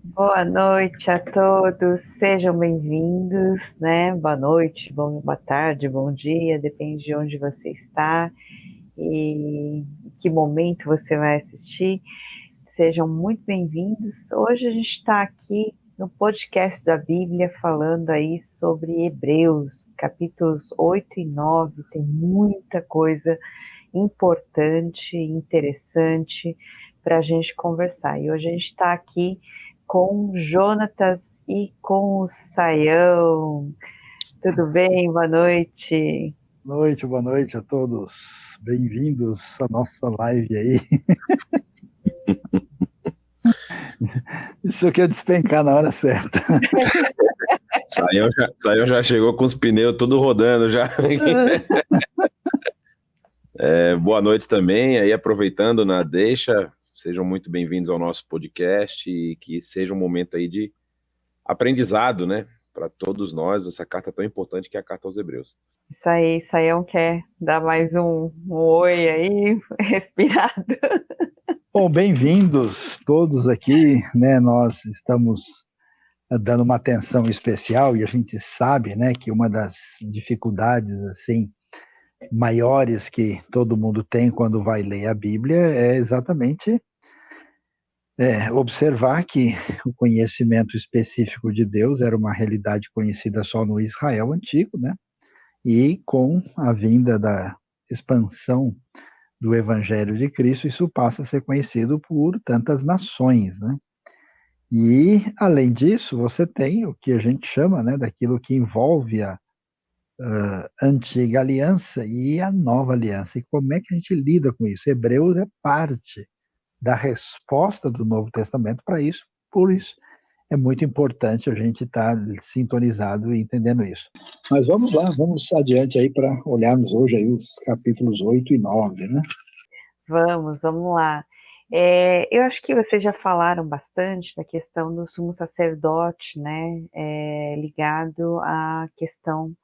Boa noite a todos, sejam bem-vindos, né? Boa noite, boa tarde, bom dia, depende de onde você está e em que momento você vai assistir. Sejam muito bem-vindos. Hoje a gente está aqui no podcast da Bíblia falando aí sobre Hebreus, capítulos 8 e 9. Tem muita coisa importante, interessante para a gente conversar. E hoje a gente está aqui com o Jonatas e com o Saião. Tudo bem? Boa noite. Boa noite a todos. Bem-vindos à nossa live aí. Isso aqui é despencar na hora certa. Saião já chegou com os pneus tudo rodando já. Boa noite também, aí aproveitando na deixa, sejam muito bem-vindos ao nosso podcast e que seja um momento aí de aprendizado, né, para todos nós, essa carta tão importante que é a Carta aos Hebreus. Isso aí, Saião quer dar mais um oi aí, respirado. Bom, bem-vindos todos aqui, né? Nós estamos dando uma atenção especial e a gente sabe, né, que uma das dificuldades assim maiores que todo mundo tem quando vai ler a Bíblia é exatamente observar que o conhecimento específico de Deus era uma realidade conhecida só no Israel antigo, né? E com a vinda da expansão do Evangelho de Cristo, isso passa a ser conhecido por tantas nações, né? E, além disso, você tem o que a gente chama, né, daquilo que envolve a antiga aliança e a nova aliança. E como é que a gente lida com isso? Hebreus é parte da resposta do Novo Testamento para isso, por isso é muito importante a gente estar sintonizado e entendendo isso. Mas vamos lá, vamos adiante aí para olharmos hoje aí os capítulos 8 e 9, né? Vamos lá. Eu acho que vocês já falaram bastante da questão do sumo sacerdote, né? Ligado à questão,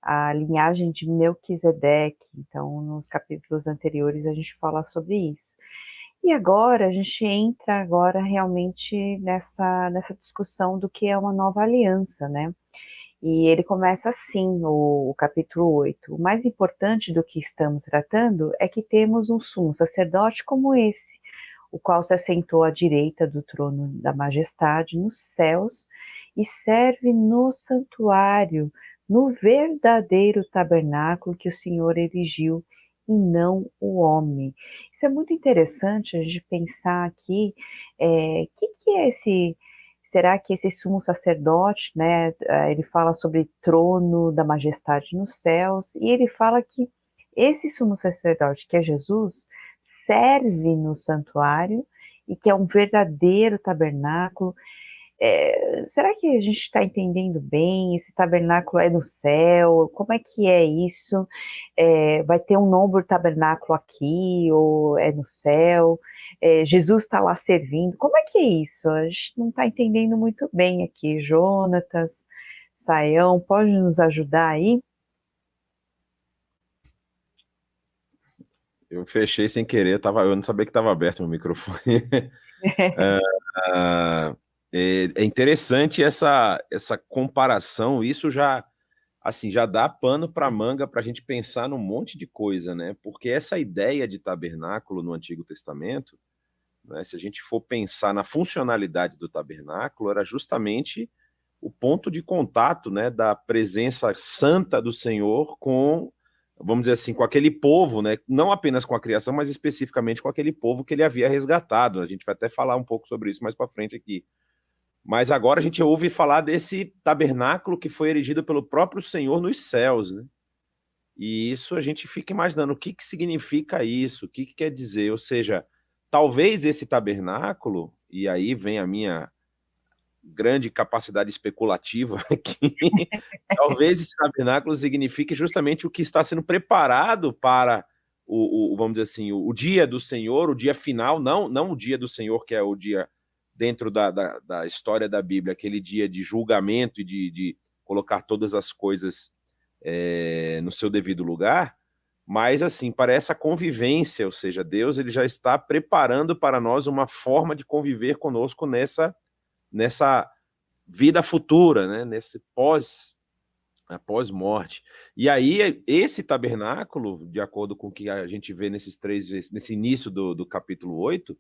à linhagem de Melquisedeque. Então, nos capítulos anteriores a gente fala sobre isso. E agora a gente entra agora realmente nessa discussão do que é uma nova aliança, né? E ele começa assim, o capítulo 8. O mais importante do que estamos tratando é que temos um sumo sacerdote como esse, o qual se assentou à direita do trono da majestade nos céus e serve no santuário, no verdadeiro tabernáculo que o Senhor erigiu e não o homem. Isso é muito interessante a gente pensar aqui, que é esse. Será que esse sumo sacerdote, né, ele fala sobre trono da majestade nos céus, e ele fala que esse sumo sacerdote, que é Jesus, serve no santuário e que é um verdadeiro tabernáculo. Será que a gente está entendendo bem? Esse tabernáculo é no céu? Como é que é isso? Vai ter um novo tabernáculo aqui ou é no céu? Jesus está lá servindo. Como é que é isso? A gente não está entendendo muito bem aqui. Jonatas, Saião, pode nos ajudar aí? Eu fechei sem querer, eu não sabia que estava aberto meu microfone. Ah, é interessante essa comparação, isso já assim, já dá pano para manga para a gente pensar num monte de coisa, né? Porque essa ideia de tabernáculo no Antigo Testamento, né, se a gente for pensar na funcionalidade do tabernáculo, era justamente o ponto de contato, né, da presença santa do Senhor com, vamos dizer assim, com aquele povo, né, não apenas com a criação, mas especificamente com aquele povo que ele havia resgatado. A gente vai até falar um pouco sobre isso mais para frente aqui. Mas agora a gente ouve falar desse tabernáculo que foi erigido pelo próprio Senhor nos céus, né? E isso a gente fica imaginando o que significa isso, o que quer dizer. Ou seja, talvez esse tabernáculo, e aí vem a minha grande capacidade especulativa aqui, talvez esse tabernáculo signifique justamente o que está sendo preparado para vamos dizer assim, o dia do Senhor, o dia final, não o dia do Senhor, que é o dia dentro da história da Bíblia, aquele dia de julgamento e de colocar todas as coisas no seu devido lugar, mas assim, para essa convivência, ou seja, Deus ele já está preparando para nós uma forma de conviver conosco nessa vida futura, né? Nesse pós-morte. E aí, esse tabernáculo, de acordo com o que a gente vê nesse início do capítulo 8,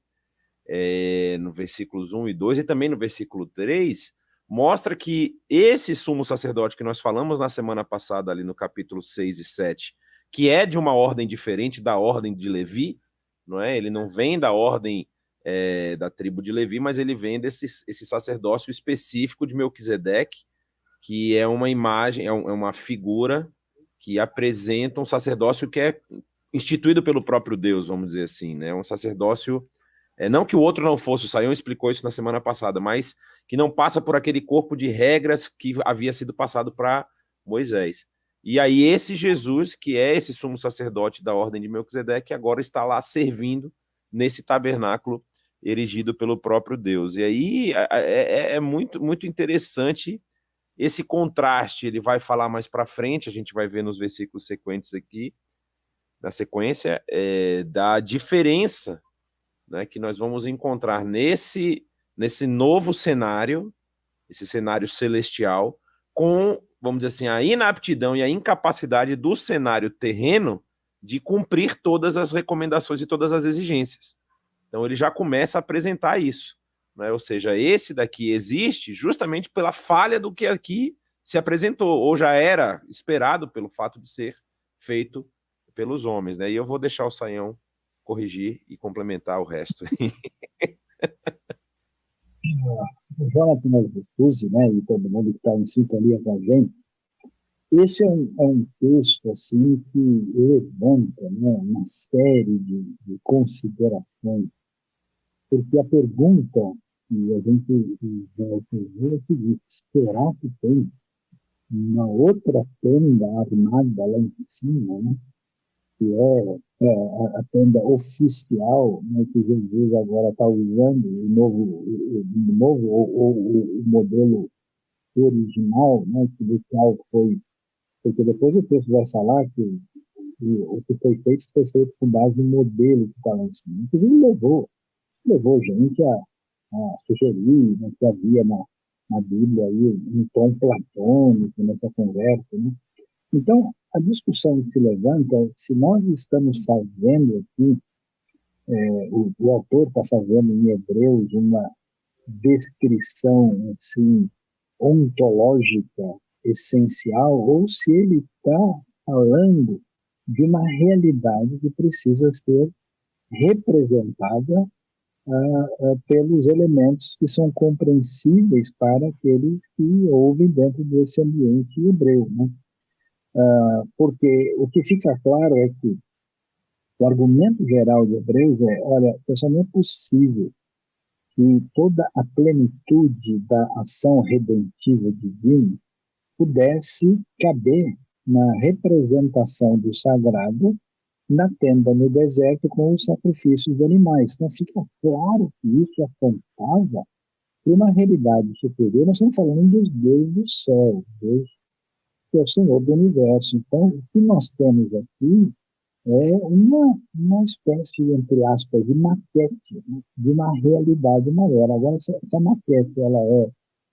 no versículos 1 e 2, e também no versículo 3, mostra que esse sumo sacerdote que nós falamos na semana passada, ali no capítulo 6 e 7, que é de uma ordem diferente da ordem de Levi, não é? Ele não vem da ordem da tribo de Levi, mas ele vem esse sacerdócio específico de Melquisedeque, que é uma imagem, é uma figura que apresenta um sacerdócio que é instituído pelo próprio Deus, vamos dizer assim, né? Um sacerdócio, não que o outro não fosse, o Saião explicou isso na semana passada, mas que não passa por aquele corpo de regras que havia sido passado para Moisés. E aí esse Jesus, que é esse sumo sacerdote da ordem de Melquisedeque, agora está lá servindo nesse tabernáculo erigido pelo próprio Deus. E aí é muito, muito interessante esse contraste. Ele vai falar mais para frente, a gente vai ver nos versículos sequentes aqui, na sequência, da diferença, né, que nós vamos encontrar nesse novo cenário, esse cenário celestial, com, vamos dizer assim, a inaptidão e a incapacidade do cenário terreno de cumprir todas as recomendações e todas as exigências. Então ele já começa a apresentar isso, né? Ou seja, esse daqui existe justamente pela falha do que aqui se apresentou, ou já era esperado pelo fato de ser feito pelos homens, né? E eu vou deixar o Saião corrigir e complementar o resto. O Jonathan Albuquerque, né, e todo mundo que está em sintonia com a gente, esse é um texto assim que levanta, né, uma série de considerações, porque a pergunta que a gente vai fazer é a seguinte: será que tem uma outra tenda armada lá em cima, né, que é a tenda oficial, né, que Jesus agora está usando, o novo ou o modelo original, né, que do qual foi, porque depois o texto vai falar que o que foi feito com base no modelo que está lá em cima. Inclusive levou gente a sugerir, né, que havia na Bíblia aí um tom platônico nessa conversa, né? Então, a discussão que se levanta é se nós estamos fazendo aqui, o autor está fazendo em Hebreus uma descrição assim, ontológica essencial, ou se ele está falando de uma realidade que precisa ser representada pelos elementos que são compreensíveis para aqueles que ouvem dentro desse ambiente hebreu, né? Porque o que fica claro é que o argumento geral de Hebreus é: olha, pessoal, não é possível que toda a plenitude da ação redentiva divina pudesse caber na representação do sagrado na tenda no deserto com os sacrifícios de animais. Então fica claro que isso apontava para uma realidade superior. Nós estamos falando dos deuses do céu, Deus que é o Senhor do universo. Então, o que nós temos aqui é uma espécie, entre aspas, de maquete, né, de uma realidade maior. Agora, essa maquete ela é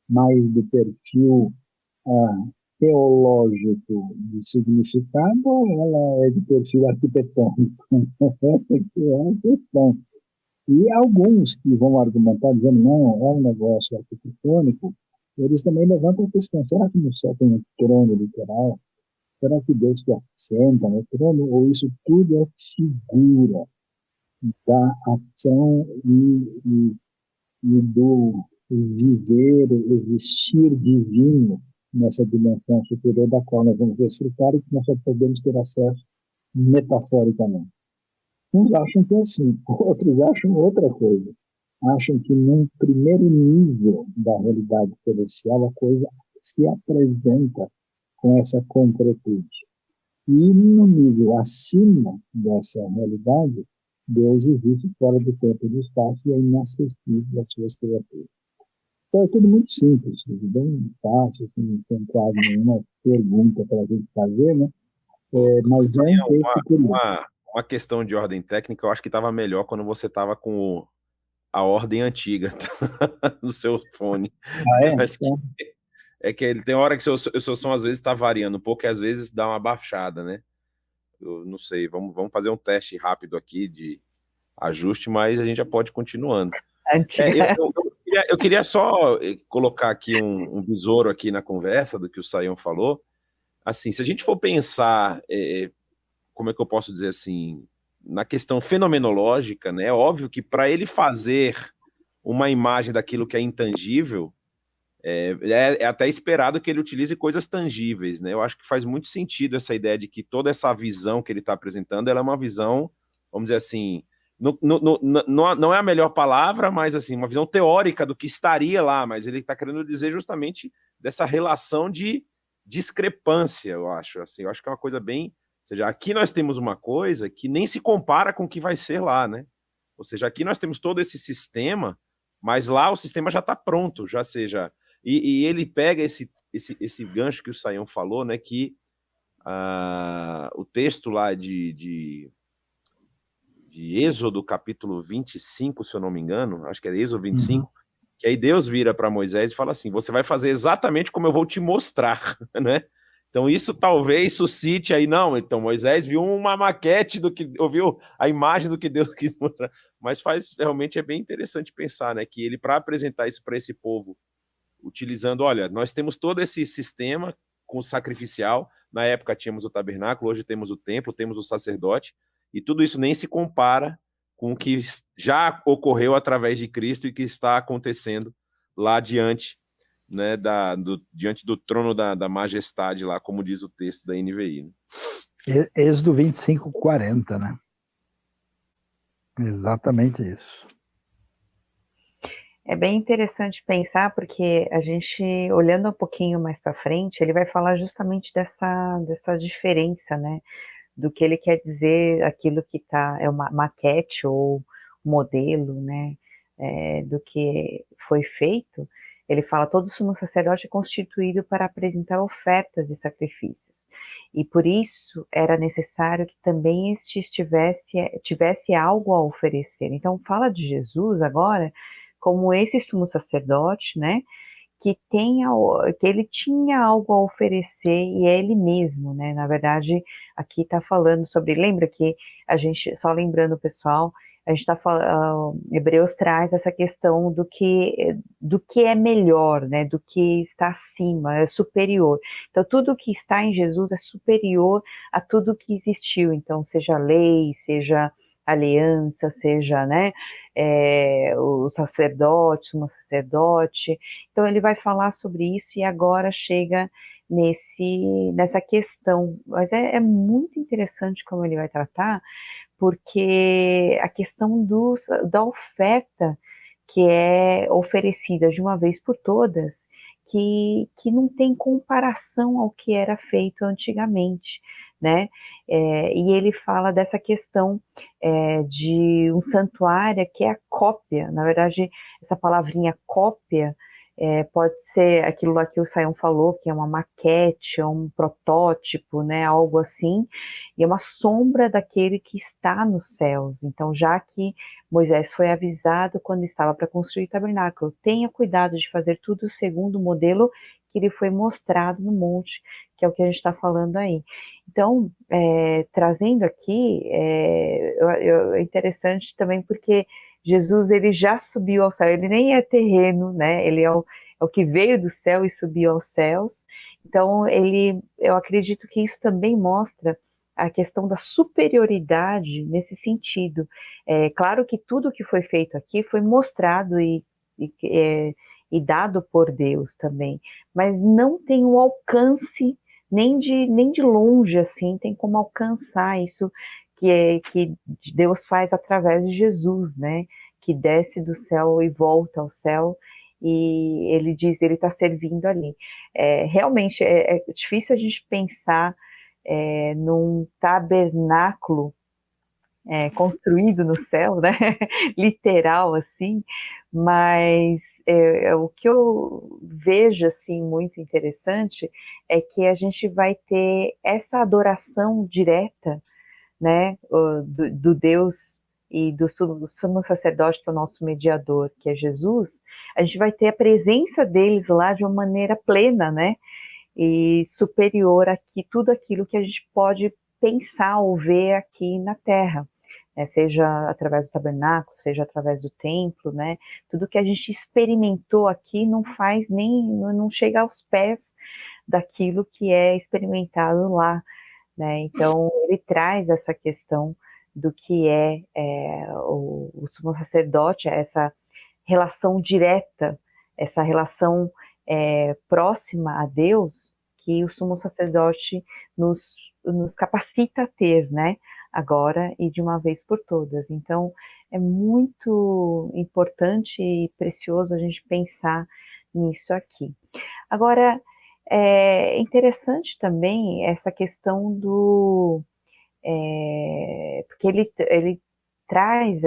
mais do perfil teológico de significado, ou ela é de perfil arquitetônico? Essa é a questão. E alguns que vão argumentar dizendo não, é um negócio arquitetônico, eles também levantam a questão: será que no céu tem um trono literal? Será que Deus se assenta no trono? Ou isso tudo é figura da ação e do viver, existir divino nessa dimensão superior da qual nós vamos desfrutar e que nós só podemos ter acesso metaforicamente? Uns acham que é assim, outros acham outra coisa. Acham que num primeiro nível da realidade celestial a coisa se apresenta com essa concretude. E no nível acima dessa realidade, Deus existe fora do tempo e do espaço e é inacessível às suas criaturas. Então é tudo muito simples, bem fácil, assim, não tem quase nenhuma pergunta para a gente fazer, né? Mas é um texto curioso. Uma questão de ordem técnica, eu acho que estava melhor quando você estava com a ordem antiga no seu fone. Ah, é? Acho que é que ele tem hora que o seu som às vezes está variando um pouco e às vezes dá uma baixada, né? Eu não sei, vamos fazer um teste rápido aqui de ajuste, mas a gente já pode ir continuando. Antiga. Eu queria só colocar aqui um besouro aqui na conversa do que o Sayão falou. Assim, se a gente for pensar, como é que eu posso dizer assim, na questão fenomenológica, né? É óbvio que para ele fazer uma imagem daquilo que é intangível, é até esperado que ele utilize coisas tangíveis, né? Eu acho que faz muito sentido essa ideia de que toda essa visão que ele está apresentando, ela é uma visão, vamos dizer assim, não é a melhor palavra, mas assim, uma visão teórica do que estaria lá, mas ele está querendo dizer justamente dessa relação de discrepância, eu acho. Assim, eu acho que é uma coisa bem... Ou seja, aqui nós temos uma coisa que nem se compara com o que vai ser lá, né? Ou seja, aqui nós temos todo esse sistema, mas lá o sistema já está pronto, já seja... E ele pega esse gancho que o Sayão falou, né, que o texto lá de Êxodo, capítulo 25, se eu não me engano, acho que é Êxodo 25, que aí Deus vira para Moisés e fala assim, você vai fazer exatamente como eu vou te mostrar, né? Então isso talvez suscite aí, não, então Moisés viu uma maquete do que, ouviu a imagem do que Deus quis mostrar, mas realmente é bem interessante pensar, né, que ele, para apresentar isso para esse povo, utilizando, olha, nós temos todo esse sistema com sacrificial, na época tínhamos o tabernáculo, hoje temos o templo, temos o sacerdote, e tudo isso nem se compara com o que já ocorreu através de Cristo e que está acontecendo lá diante, né, diante do trono da majestade lá, como diz o texto da NVI. Né? Êxodo 25:40, né? Exatamente isso. É bem interessante pensar, porque a gente, olhando um pouquinho mais para frente, ele vai falar justamente dessa diferença, né? Do que ele quer dizer, aquilo que é uma maquete ou modelo, né? Do que foi feito. Ele fala, todo sumo sacerdote é constituído para apresentar ofertas e sacrifícios. E por isso era necessário que também este tivesse algo a oferecer. Então fala de Jesus agora como esse sumo sacerdote, né, que ele tinha algo a oferecer e é ele mesmo, né, na verdade, aqui está falando sobre, lembra que a gente, só lembrando o pessoal, a gente está falando, Hebreus traz essa questão do que é melhor, né, do que está acima, é superior. Então, tudo que está em Jesus é superior a tudo que existiu, então, seja lei, seja aliança, seja, né, o sacerdote, uma sacerdote. Então ele vai falar sobre isso e agora chega nessa questão. Mas é muito interessante como ele vai tratar, porque a questão da oferta que é oferecida de uma vez por todas, que não tem comparação ao que era feito antigamente, né? E ele fala dessa questão de um santuário que é a cópia. Na verdade, essa palavrinha cópia pode ser aquilo lá que o Sayão falou, que é uma maquete, é um protótipo, né, algo assim, e é uma sombra daquele que está nos céus. Então, já que Moisés foi avisado quando estava para construir o tabernáculo, tenha cuidado de fazer tudo segundo o modelo que lhe foi mostrado no monte, que é o que a gente está falando aí. Então, trazendo aqui, é interessante também porque Jesus, ele já subiu ao céu, ele nem é terreno, né? Ele é o que veio do céu e subiu aos céus. Então, eu acredito que isso também mostra a questão da superioridade nesse sentido. Claro que tudo que foi feito aqui foi mostrado e dado por Deus também, mas não tem o alcance nem de longe, assim, tem como alcançar isso que Deus faz através de Jesus, né, que desce do céu e volta ao céu, e ele diz, ele está servindo ali. Realmente é difícil a gente pensar num tabernáculo construído no céu, né, literal, assim, mas o que eu vejo, assim, muito interessante é que a gente vai ter essa adoração direta, né, do Deus e do sumo sacerdote, que é o nosso mediador, que é Jesus, a gente vai ter a presença deles lá de uma maneira plena, né? E superior a tudo aquilo que a gente pode pensar ou ver aqui na Terra, né? Seja através do tabernáculo, seja através do templo, né? Tudo que a gente experimentou aqui não chega aos pés daquilo que é experimentado lá, né? Então ele traz essa questão do que o sumo sacerdote, essa relação direta, essa relação próxima a Deus, que o sumo sacerdote nos capacita a ter, né? Agora e de uma vez por todas. Então, é muito importante e precioso a gente pensar nisso aqui. Agora, é interessante também essa questão porque ele traz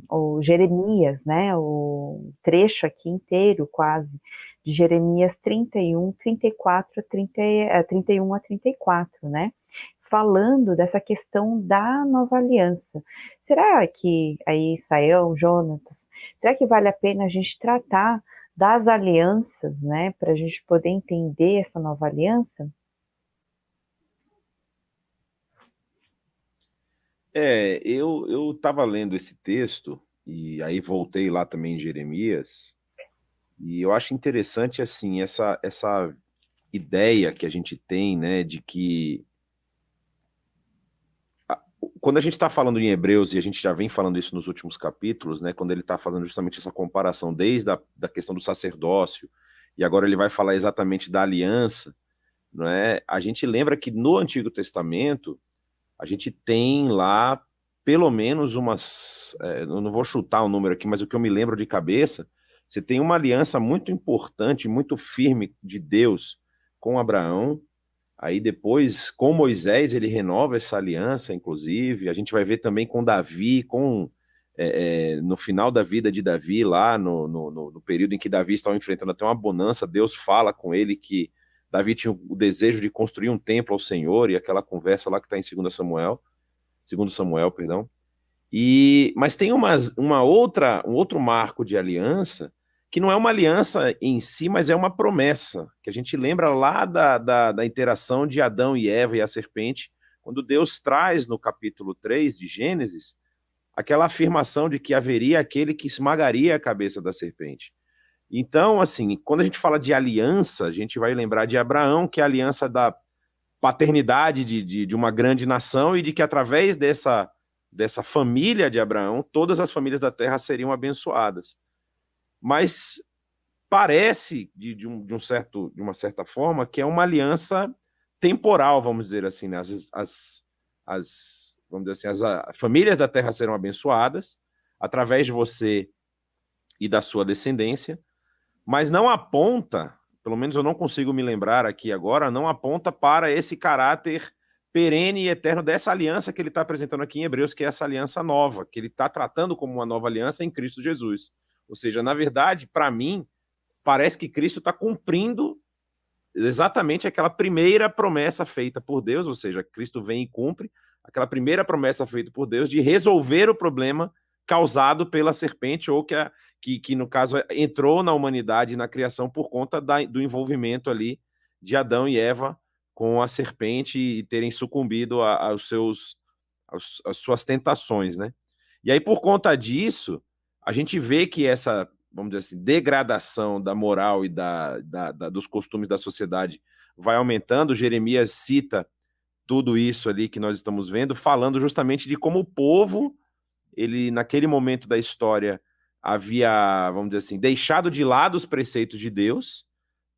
o Jeremias, né, o trecho aqui inteiro quase, de Jeremias 31, 34, 31 a 34, né, falando dessa questão da nova aliança. Será que, aí, Sayão, Jonatas, será que vale a pena a gente tratar das alianças, né, para a gente poder entender essa nova aliança? Eu estava lendo esse texto, e aí voltei lá também em Jeremias, e eu acho interessante, assim, essa ideia que a gente tem, né, de que quando a gente está falando em Hebreus, e a gente já vem falando isso nos últimos capítulos, né, quando ele está fazendo justamente essa comparação desde da questão do sacerdócio, e agora ele vai falar exatamente da aliança, não é? A gente lembra que no Antigo Testamento a gente tem lá pelo menos eu não vou chutar o número aqui, mas o que eu me lembro de cabeça, você tem uma aliança muito importante, muito firme de Deus com Abraão. Aí depois, com Moisés, ele renova essa aliança, inclusive. A gente vai ver também com Davi, no final da vida de Davi, lá no período em que Davi estava enfrentando até uma bonança, Deus fala com ele que Davi tinha o desejo de construir um templo ao Senhor, e aquela conversa lá que está em 2 Samuel, perdão. Mas tem um outro marco de aliança, que não é uma aliança em si, mas é uma promessa, que a gente lembra lá da interação de Adão e Eva e a serpente, quando Deus traz no capítulo 3 de Gênesis, aquela afirmação de que haveria aquele que esmagaria a cabeça da serpente. Então, assim, quando a gente fala de aliança, a gente vai lembrar de Abraão, que é a aliança da paternidade de uma grande nação, e de que através dessa família de Abraão, todas as famílias da terra seriam abençoadas. Mas parece, de uma certa forma, que é uma aliança temporal, vamos dizer assim, né? Vamos dizer assim, as famílias da terra serão abençoadas através de você e da sua descendência, mas não aponta, pelo menos eu não consigo me lembrar aqui agora, não aponta para esse caráter perene e eterno dessa aliança que ele está apresentando aqui em Hebreus, que é essa aliança nova, que ele está tratando como uma nova aliança em Cristo Jesus. Ou seja, na verdade, para mim, parece que Cristo está cumprindo exatamente aquela primeira promessa feita por Deus, ou seja, Cristo vem e cumpre aquela primeira promessa feita por Deus de resolver o problema causado pela serpente, ou que no caso entrou na humanidade, na criação, por conta do envolvimento ali de Adão e Eva com a serpente e terem sucumbido às suas tentações, né? E aí, por conta disso, a gente vê que essa, vamos dizer assim, degradação da moral e dos costumes da sociedade vai aumentando. Jeremias cita tudo isso ali que nós estamos vendo, falando justamente de como o povo, ele, naquele momento da história, havia, vamos dizer assim, deixado de lado os preceitos de Deus,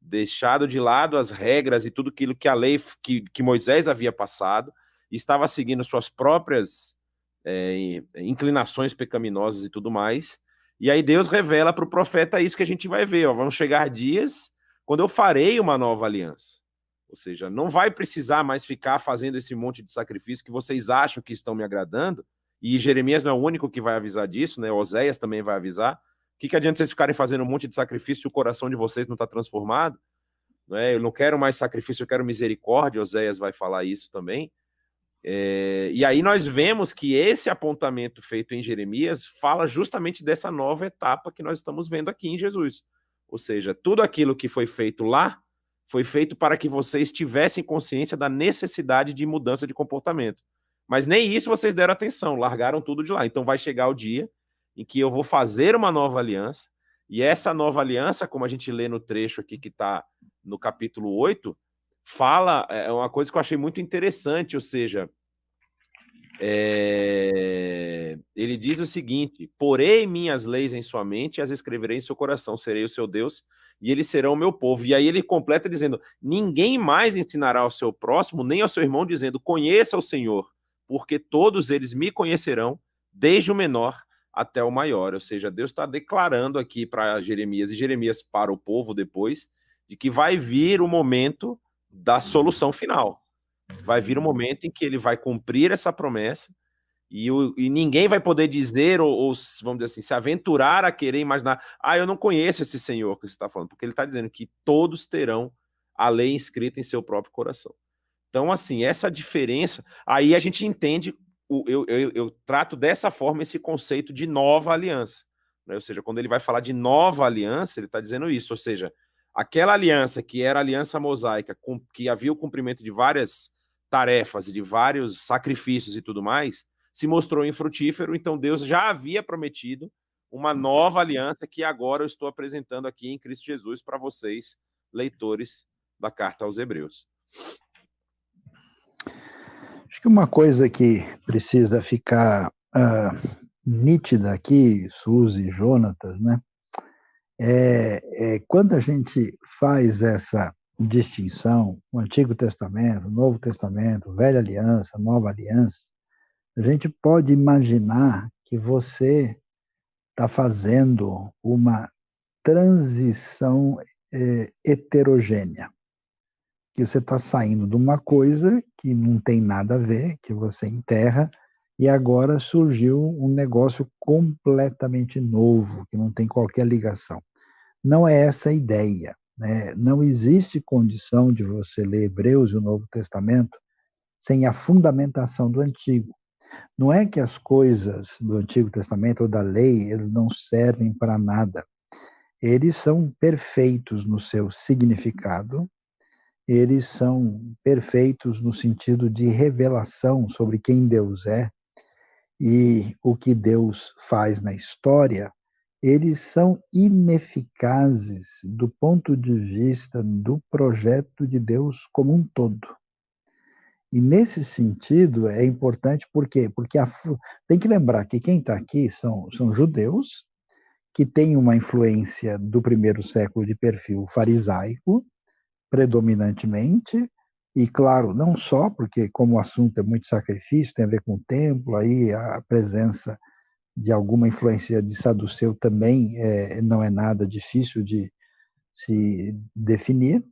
deixado de lado as regras e tudo aquilo que a lei que Moisés havia passado, e estava seguindo suas próprias inclinações pecaminosas e tudo mais. E aí Deus revela para o profeta isso que a gente vai ver, ó, vão chegar dias quando eu farei uma nova aliança. Ou seja, não vai precisar mais ficar fazendo esse monte de sacrifício que vocês acham que estão me agradando, e Jeremias não é o único que vai avisar disso, né? Oséias também vai avisar. O que adianta vocês ficarem fazendo um monte de sacrifício se o coração de vocês não está transformado? Não é? Eu não quero mais sacrifício, eu quero misericórdia. Oséias vai falar isso também. E aí nós vemos que esse apontamento feito em Jeremias fala justamente dessa nova etapa que nós estamos vendo aqui em Jesus. Ou seja, tudo aquilo que foi feito lá foi feito para que vocês tivessem consciência da necessidade de mudança de comportamento. Mas nem isso vocês deram atenção, largaram tudo de lá. Então vai chegar o dia em que eu vou fazer uma nova aliança, e essa nova aliança, como a gente lê no trecho aqui que está no capítulo 8, fala, é uma coisa que eu achei muito interessante, ou seja, ele diz o seguinte: porei minhas leis em sua mente e as escreverei em seu coração, serei o seu Deus e eles serão o meu povo. E aí ele completa dizendo: ninguém mais ensinará ao seu próximo, nem ao seu irmão, dizendo, conheça o Senhor, porque todos eles me conhecerão, desde o menor até o maior. Ou seja, Deus está declarando aqui para Jeremias, e Jeremias para o povo depois, de que vai vir o momento da solução final. Vai vir um momento em que ele vai cumprir essa promessa e ninguém vai poder dizer, ou, vamos dizer assim, se aventurar a querer imaginar, eu não conheço esse Senhor que você está falando, porque ele está dizendo que todos terão a lei inscrita em seu próprio coração. Então, assim, essa diferença, aí a gente entende, eu trato dessa forma esse conceito de nova aliança, né? Ou seja, quando ele vai falar de nova aliança, ele está dizendo isso, ou seja, aquela aliança que era a aliança mosaica, que havia o cumprimento de várias tarefas e de vários sacrifícios e tudo mais, se mostrou infrutífero, então Deus já havia prometido uma nova aliança que agora eu estou apresentando aqui em Cristo Jesus para vocês, leitores da carta aos Hebreus. Acho que uma coisa que precisa ficar nítida aqui, Suzy, Jonatas, né? Quando a gente faz essa distinção, o Antigo Testamento, o Novo Testamento, Velha Aliança, Nova Aliança, a gente pode imaginar que você está fazendo uma transição heterogênea, que você está saindo de uma coisa que não tem nada a ver, que você enterra, e agora surgiu um negócio completamente novo, que não tem qualquer ligação. Não é essa a ideia, né? Não existe condição de você ler Hebreus e o Novo Testamento sem a fundamentação do Antigo. Não é que as coisas do Antigo Testamento ou da lei, eles não servem para nada. Eles são perfeitos no seu significado, eles são perfeitos no sentido de revelação sobre quem Deus é e o que Deus faz na história. Eles são ineficazes do ponto de vista do projeto de Deus como um todo. E nesse sentido é importante, por quê? Porque tem que lembrar que quem está aqui são judeus, que têm uma influência do primeiro século de perfil farisaico, predominantemente, e claro, não só, porque como o assunto é muito sacrifício, tem a ver com o templo, aí a presença de alguma influência de saduceu também não é nada difícil de se definir.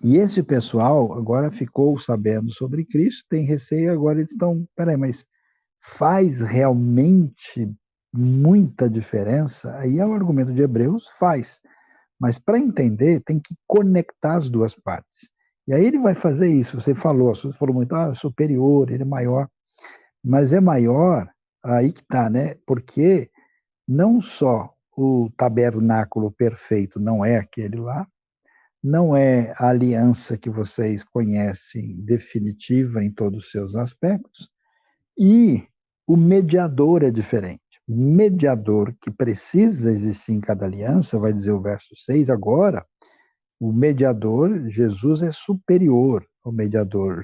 E esse pessoal agora ficou sabendo sobre Cristo, tem receio, agora eles estão, peraí, mas faz realmente muita diferença? Aí é o argumento de Hebreus, faz. Mas para entender, tem que conectar as duas partes. E aí ele vai fazer isso, você falou muito, é superior, ele é maior. Mas é maior, aí que está, né? Porque não só o tabernáculo perfeito não é aquele lá, não é a aliança que vocês conhecem definitiva em todos os seus aspectos, e o mediador é diferente. O mediador que precisa existir em cada aliança, vai dizer o verso 6 agora, o mediador, Jesus, é superior ao mediador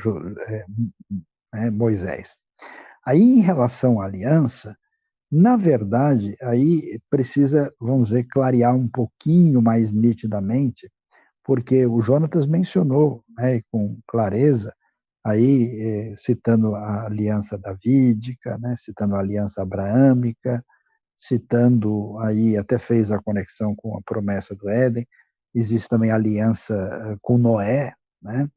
Moisés. Aí, em relação à aliança, na verdade, aí precisa, vamos dizer, clarear um pouquinho mais nitidamente, porque o Jonatas mencionou, né, com clareza, aí citando a aliança davídica, né, citando a aliança abraâmica, citando aí, até fez a conexão com a promessa do Éden, existe também a aliança com Noé, né,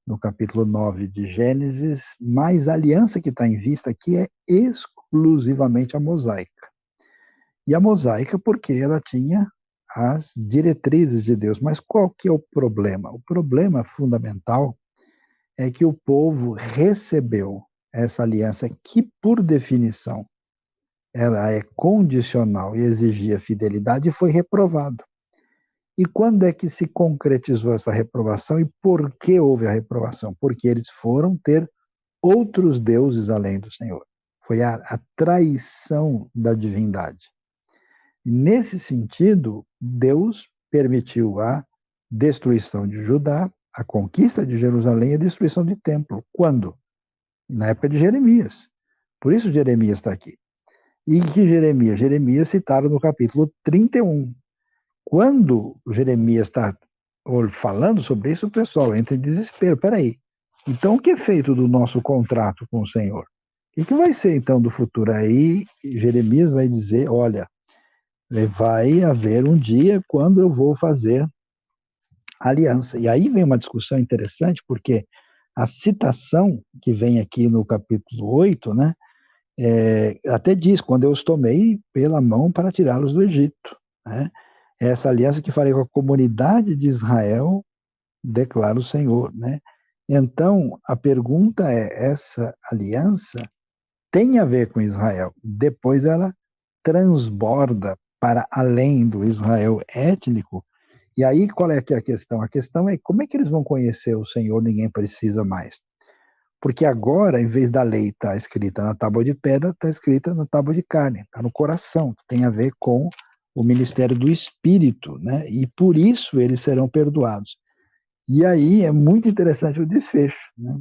no capítulo 9 de Gênesis, mas a aliança que está em vista aqui é exclusivamente a mosaica. E a mosaica porque ela tinha as diretrizes de Deus. Mas qual que é o problema? O problema fundamental é que o povo recebeu essa aliança que, por definição, ela é condicional e exigia fidelidade e foi reprovado. E quando é que se concretizou essa reprovação e por que houve a reprovação? Porque eles foram ter outros deuses além do Senhor. Foi a traição da divindade. Nesse sentido, Deus permitiu a destruição de Judá, a conquista de Jerusalém e a destruição de templo. Quando? Na época de Jeremias. Por isso Jeremias está aqui. E que Jeremias? Jeremias citado no capítulo 31. Quando Jeremias está falando sobre isso, o pessoal entra em desespero. Peraí, então o que é feito do nosso contrato com o Senhor? O que vai ser então do futuro? Aí Jeremias vai dizer, olha, vai haver um dia quando eu vou fazer aliança. E aí vem uma discussão interessante, porque a citação que vem aqui no capítulo 8, né, até diz, quando eu os tomei pela mão para tirá-los do Egito. Né? Essa aliança que farei com a comunidade de Israel, declara o Senhor. Né? Então, a pergunta é, essa aliança tem a ver com Israel. Depois ela transborda para além do Israel étnico. E aí, qual é que é a questão? A questão é como é que eles vão conhecer o Senhor, ninguém precisa mais. Porque agora, em vez da lei estar escrita na tábua de pedra, está escrita na tábua de carne, está no coração, tem a ver com o ministério do Espírito, né? E por isso eles serão perdoados. E aí é muito interessante o desfecho, né?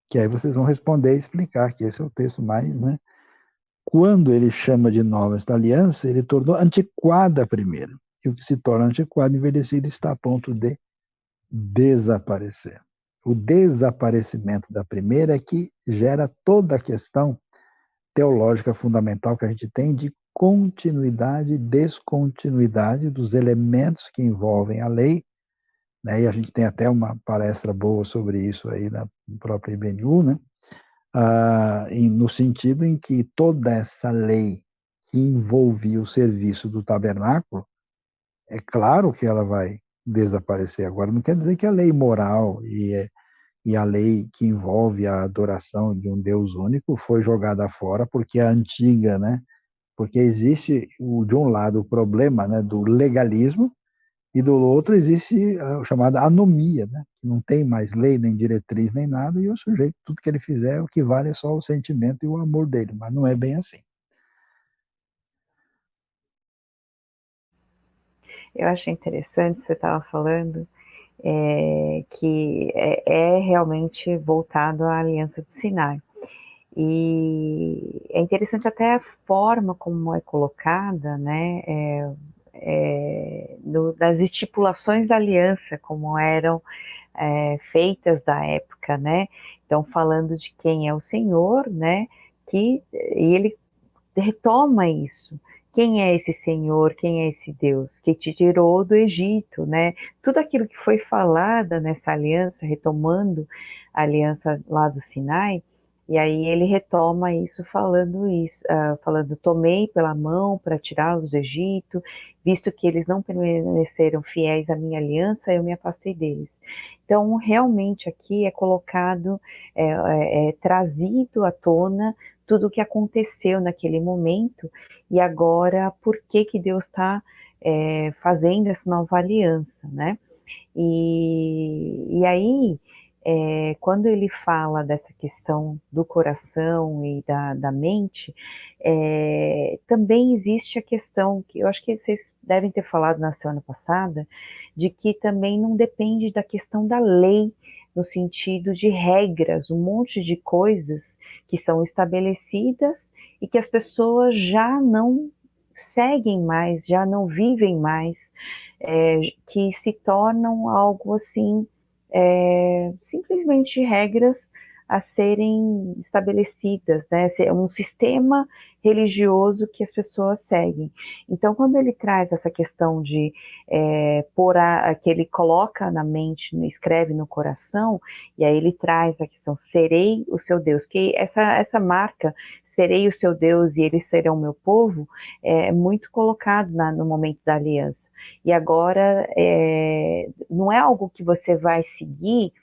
Que aí vocês vão responder e explicar, que esse é o texto mais, né? Quando ele chama de nova esta aliança, ele tornou antiquada a primeira. E o que se torna antiquado, envelhecido, está a ponto de desaparecer. O desaparecimento da primeira é que gera toda a questão teológica fundamental que a gente tem de continuidade e descontinuidade dos elementos que envolvem a lei, né? E a gente tem até uma palestra boa sobre isso aí na própria IBNU, né? No sentido em que toda essa lei que envolvia o serviço do tabernáculo, é claro que ela vai desaparecer. Agora, não quer dizer que a lei moral e a lei que envolve a adoração de um Deus único foi jogada fora porque a antiga, né? Porque existe, de um lado, o problema, né, do legalismo, e do outro existe a chamada anomia, né? Não tem mais lei, nem diretriz, nem nada, e o sujeito, tudo que ele fizer, o que vale é só o sentimento e o amor dele, mas não é bem assim. Eu achei interessante, você estava falando, que é realmente voltado à Aliança do Sinai. E é interessante até a forma como é colocada, né, das estipulações da aliança, como eram feitas da época, né? Então, falando de quem é o Senhor, né? E ele retoma isso. Quem é esse Senhor? Quem é esse Deus que te tirou do Egito, né? Tudo aquilo que foi falado nessa aliança, retomando a aliança lá do Sinai, e aí ele retoma isso, falando, tomei pela mão para tirá-los do Egito, visto que eles não permaneceram fiéis à minha aliança, eu me afastei deles. Então, realmente aqui é colocado, trazido à tona tudo o que aconteceu naquele momento e agora por que Deus está fazendo essa nova aliança, né? E aí, quando ele fala dessa questão do coração e da mente, também existe a questão, que eu acho que vocês devem ter falado na semana passada, de que também não depende da questão da lei, no sentido de regras, um monte de coisas que são estabelecidas e que as pessoas já não seguem mais, já não vivem mais, que se tornam algo assim, simplesmente regras a serem estabelecidas, né? Um sistema religioso que as pessoas seguem. Então, quando ele traz essa questão de que ele coloca na mente, escreve no coração, e aí ele traz a questão, serei o seu Deus, que essa marca, serei o seu Deus e eles serão meu povo, é muito colocado no momento da aliança. E agora, não é algo que você vai seguir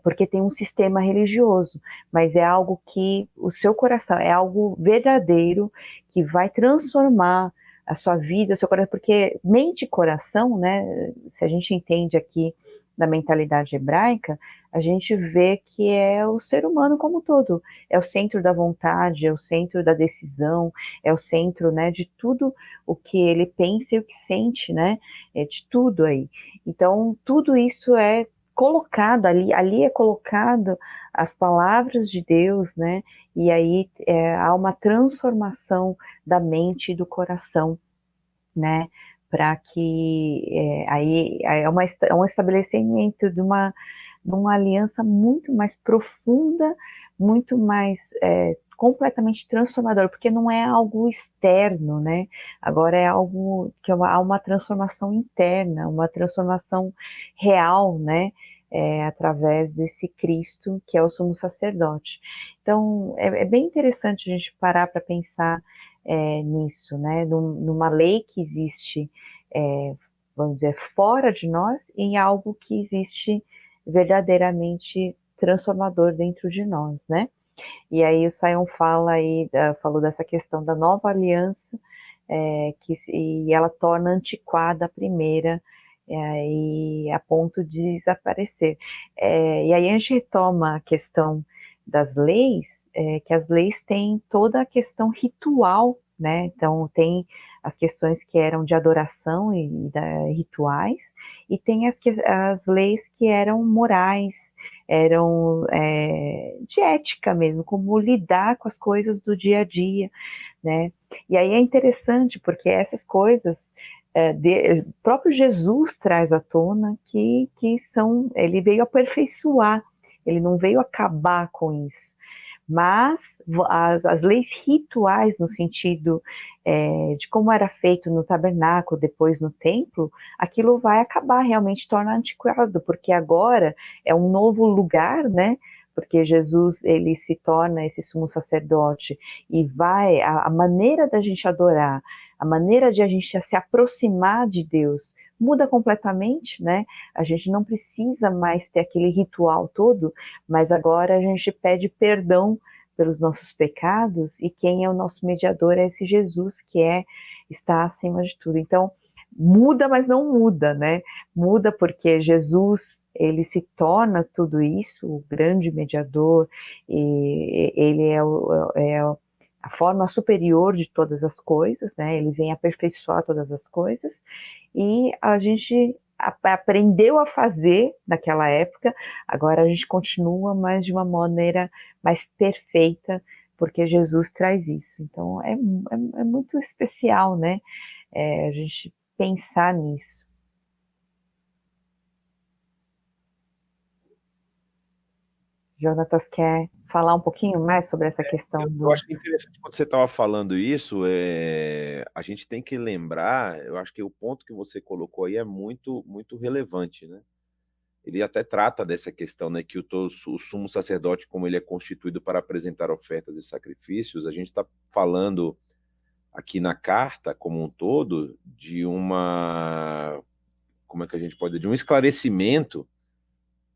porque tem um sistema religioso, mas é algo que o seu coração, é algo verdadeiro, que vai transformar a sua vida, o seu coração, porque mente e coração, né, se a gente entende aqui da mentalidade hebraica, a gente vê que é o ser humano como um todo, é o centro da vontade, é o centro da decisão, é o centro, né, de tudo o que ele pensa e o que sente, né, de tudo aí. Então, tudo isso é colocado ali é colocado as palavras de Deus, né, e aí há uma transformação da mente e do coração, né, para que aí é um estabelecimento de uma aliança muito mais profunda, muito mais completamente transformador, porque não é algo externo, né? Agora é algo que há uma transformação interna, uma transformação real, né? Através desse Cristo que é o sumo sacerdote. Então é bem interessante a gente parar para pensar nisso, né? Numa lei que existe, vamos dizer, fora de nós, e em algo que existe verdadeiramente transformador dentro de nós, né? E aí o Sion falou dessa questão da nova aliança, e ela torna antiquada a primeira, e a ponto de desaparecer. E aí a gente retoma a questão das leis, que as leis têm toda a questão ritual, né? Então tem as questões que eram de adoração e rituais, e tem as leis que eram morais, eram de ética mesmo, como lidar com as coisas do dia a dia, né? E aí é interessante, porque essas coisas, o próprio Jesus traz à tona que ele veio aperfeiçoar, ele não veio acabar com isso. Mas as leis rituais, no sentido de como era feito no tabernáculo, depois no templo, aquilo vai acabar, realmente torna antiquado, porque agora é um novo lugar, né? Porque Jesus, ele se torna esse sumo sacerdote e a maneira da gente adorar, a maneira de a gente se aproximar de Deus muda completamente, né? A gente não precisa mais ter aquele ritual todo, mas agora a gente pede perdão pelos nossos pecados, e quem é o nosso mediador é esse Jesus, que está acima de tudo. Então, muda, mas não muda, né? Muda porque Jesus, ele se torna tudo isso, o grande mediador, e ele é a forma superior de todas as coisas, né? Ele vem aperfeiçoar todas as coisas, e a gente aprendeu a fazer naquela época, agora a gente continua, mas de uma maneira mais perfeita, porque Jesus traz isso. Então é muito especial, né? A gente pensar nisso. Jonatas quer falar um pouquinho mais sobre essa questão eu acho que é interessante quando você estava falando isso, a gente tem que lembrar, eu acho que o ponto que você colocou aí é muito, muito relevante, né? Ele até trata dessa questão, né, que o sumo sacerdote, como ele é constituído para apresentar ofertas e sacrifícios, a gente está falando aqui na carta como um todo de como é que a gente pode dizer, de um esclarecimento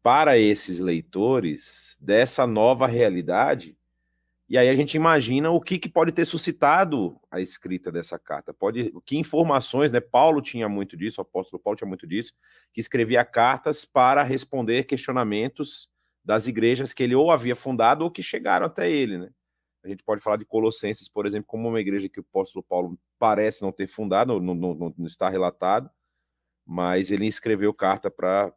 para esses leitores dessa nova realidade. E aí a gente imagina o que pode ter suscitado a escrita dessa carta. Que informações, né? Paulo tinha muito disso, o apóstolo Paulo tinha muito disso, que escrevia cartas para responder questionamentos das igrejas que ele ou havia fundado ou que chegaram até ele, né? A gente pode falar de Colossenses, por exemplo, como uma igreja que o apóstolo Paulo parece não ter fundado, não está relatado, mas ele escreveu carta para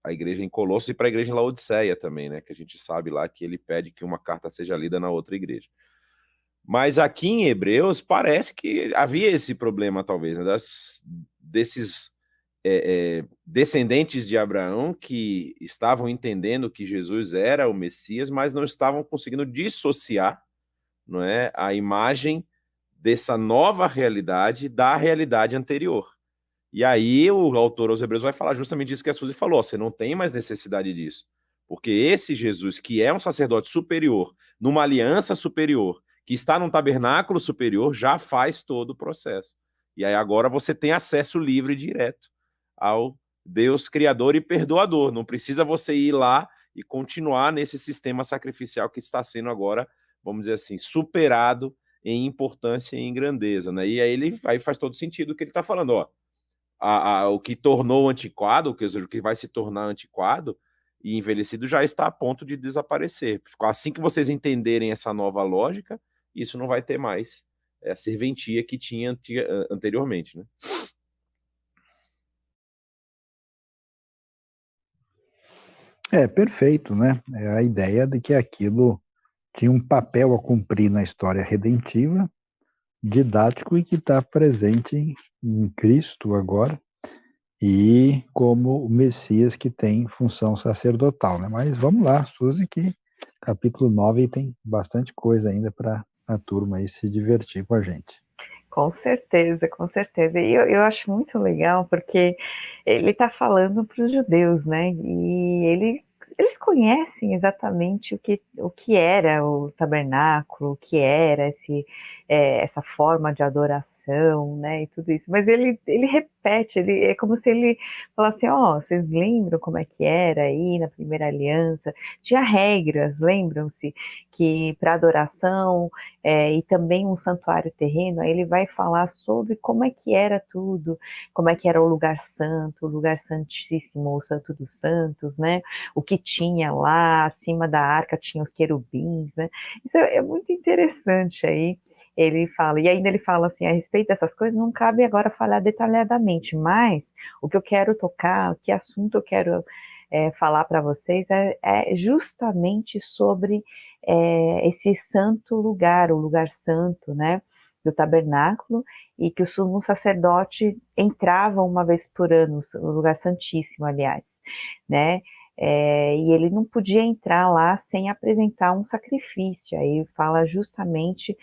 a igreja em Colossos e para a igreja em Laodiceia também, né? Que a gente sabe lá que ele pede que uma carta seja lida na outra igreja. Mas aqui em Hebreus parece que havia esse problema, talvez, né? Desses descendentes de Abraão que estavam entendendo que Jesus era o Messias, mas não estavam conseguindo dissociar, não é, a imagem dessa nova realidade da realidade anterior. E aí o autor aos Hebreus vai falar justamente isso que a Suzy falou, você não tem mais necessidade disso, porque esse Jesus, que é um sacerdote superior, numa aliança superior, que está num tabernáculo superior, já faz todo o processo. E aí agora você tem acesso livre e direto ao Deus criador e perdoador. Não precisa você ir lá e continuar nesse sistema sacrificial que está sendo agora, vamos dizer assim, superado em importância e em grandeza, né? E aí faz todo sentido o que ele está falando, ó. O que tornou antiquado, o que vai se tornar antiquado e envelhecido já está a ponto de desaparecer. Assim que vocês entenderem essa nova lógica, isso não vai ter mais a serventia que tinha anteriormente, né? Perfeito, né? É a ideia de que aquilo tinha um papel a cumprir na história redentiva, didático e que está presente em Cristo agora, e como o Messias que tem função sacerdotal, né? Mas vamos lá, Suzy, que capítulo 9 tem bastante coisa ainda para a turma aí se divertir com a gente. Com certeza, com certeza. E eu acho muito legal porque ele está falando para os judeus, né? E eles conhecem exatamente o que era o tabernáculo, o que era essa forma de adoração, né? E tudo isso. Mas ele repete, é como se ele falasse, vocês lembram como é que era aí na primeira aliança? Tinha regras, lembram-se? Que para adoração e também um santuário terreno, aí ele vai falar sobre como é que era tudo, como é que era o lugar santo, o lugar santíssimo, o santo dos santos, né? O que tinha lá, acima da arca tinha os querubins, né? Isso é muito interessante aí. Ele fala, e ainda ele fala assim, a respeito dessas coisas, não cabe agora falar detalhadamente, mas o que eu quero tocar, que assunto eu quero falar para vocês é justamente sobre esse santo lugar, o lugar santo, né, do tabernáculo, e que o sumo sacerdote entrava uma vez por ano, o lugar santíssimo, aliás, né, e ele não podia entrar lá sem apresentar um sacrifício. Aí fala justamente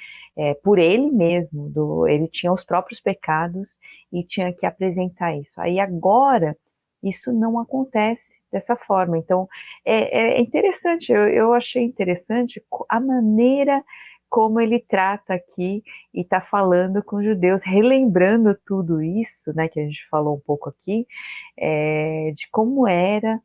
por ele mesmo, ele tinha os próprios pecados e tinha que apresentar isso. Aí agora, isso não acontece dessa forma. Então, é interessante, eu achei interessante a maneira como ele trata aqui e está falando com os judeus, relembrando tudo isso, né, que a gente falou um pouco aqui, de como era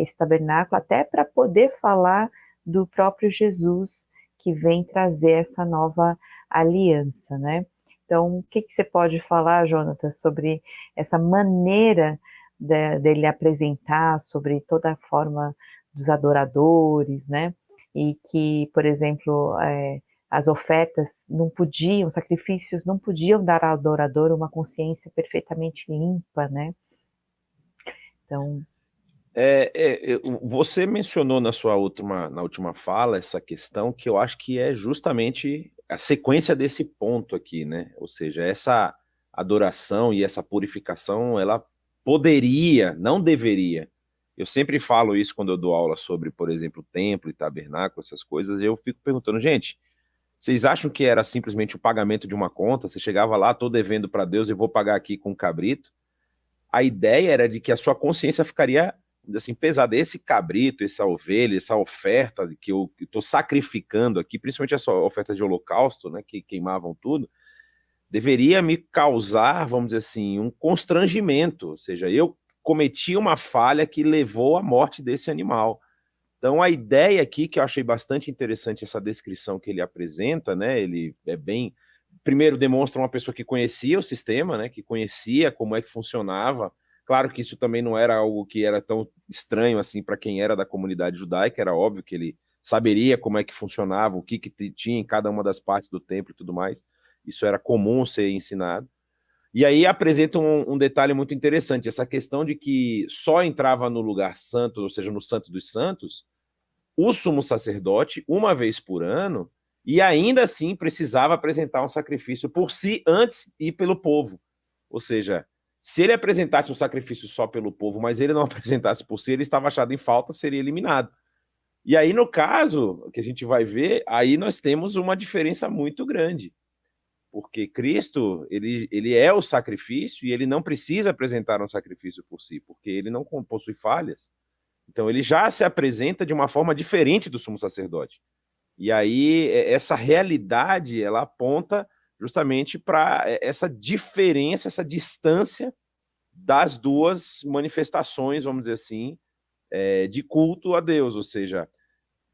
esse tabernáculo, até para poder falar do próprio Jesus que vem trazer essa nova aliança, né? Então, o que você pode falar, Jonathan, sobre essa maneira dele apresentar, sobre toda a forma dos adoradores, né? E que, por exemplo, as ofertas não podiam, sacrifícios não podiam dar ao adorador uma consciência perfeitamente limpa, né? Então... Você mencionou na última fala essa questão que eu acho que é justamente a sequência desse ponto aqui, né? Ou seja, essa adoração e essa purificação, ela poderia, não deveria. Eu sempre falo isso quando eu dou aula sobre, por exemplo, templo e tabernáculo, essas coisas, e eu fico perguntando, gente, vocês acham que era simplesmente o pagamento de uma conta? Você chegava lá, tô devendo para Deus e vou pagar aqui com um cabrito? A ideia era de que a sua consciência ficaria assim, pesada. Esse cabrito, essa ovelha, essa oferta que eu estou sacrificando aqui, principalmente essa oferta de holocausto, né, que queimavam tudo, deveria me causar, vamos dizer assim, um constrangimento, ou seja, eu cometi uma falha que levou à morte desse animal. Então a ideia aqui, que eu achei bastante interessante essa descrição que ele apresenta, né, ele primeiro demonstra uma pessoa que conhecia o sistema, né, que conhecia como é que funcionava. Claro que isso também não era algo que era tão estranho assim para quem era da comunidade judaica, era óbvio que ele saberia como é que funcionava, o que tinha em cada uma das partes do templo e tudo mais. Isso era comum ser ensinado. E aí apresenta um detalhe muito interessante, essa questão de que só entrava no lugar santo, ou seja, no Santo dos Santos, o sumo sacerdote, uma vez por ano, e ainda assim precisava apresentar um sacrifício por si antes e pelo povo. Ou seja, se ele apresentasse um sacrifício só pelo povo, mas ele não apresentasse por si, ele estava achado em falta, seria eliminado. E aí, no caso, que a gente vai ver, aí nós temos uma diferença muito grande. Porque Cristo, ele é o sacrifício e ele não precisa apresentar um sacrifício por si, porque ele não possui falhas. Então, ele já se apresenta de uma forma diferente do sumo sacerdote. E aí, essa realidade, ela aponta justamente para essa diferença, essa distância das duas manifestações, vamos dizer assim, de culto a Deus, ou seja,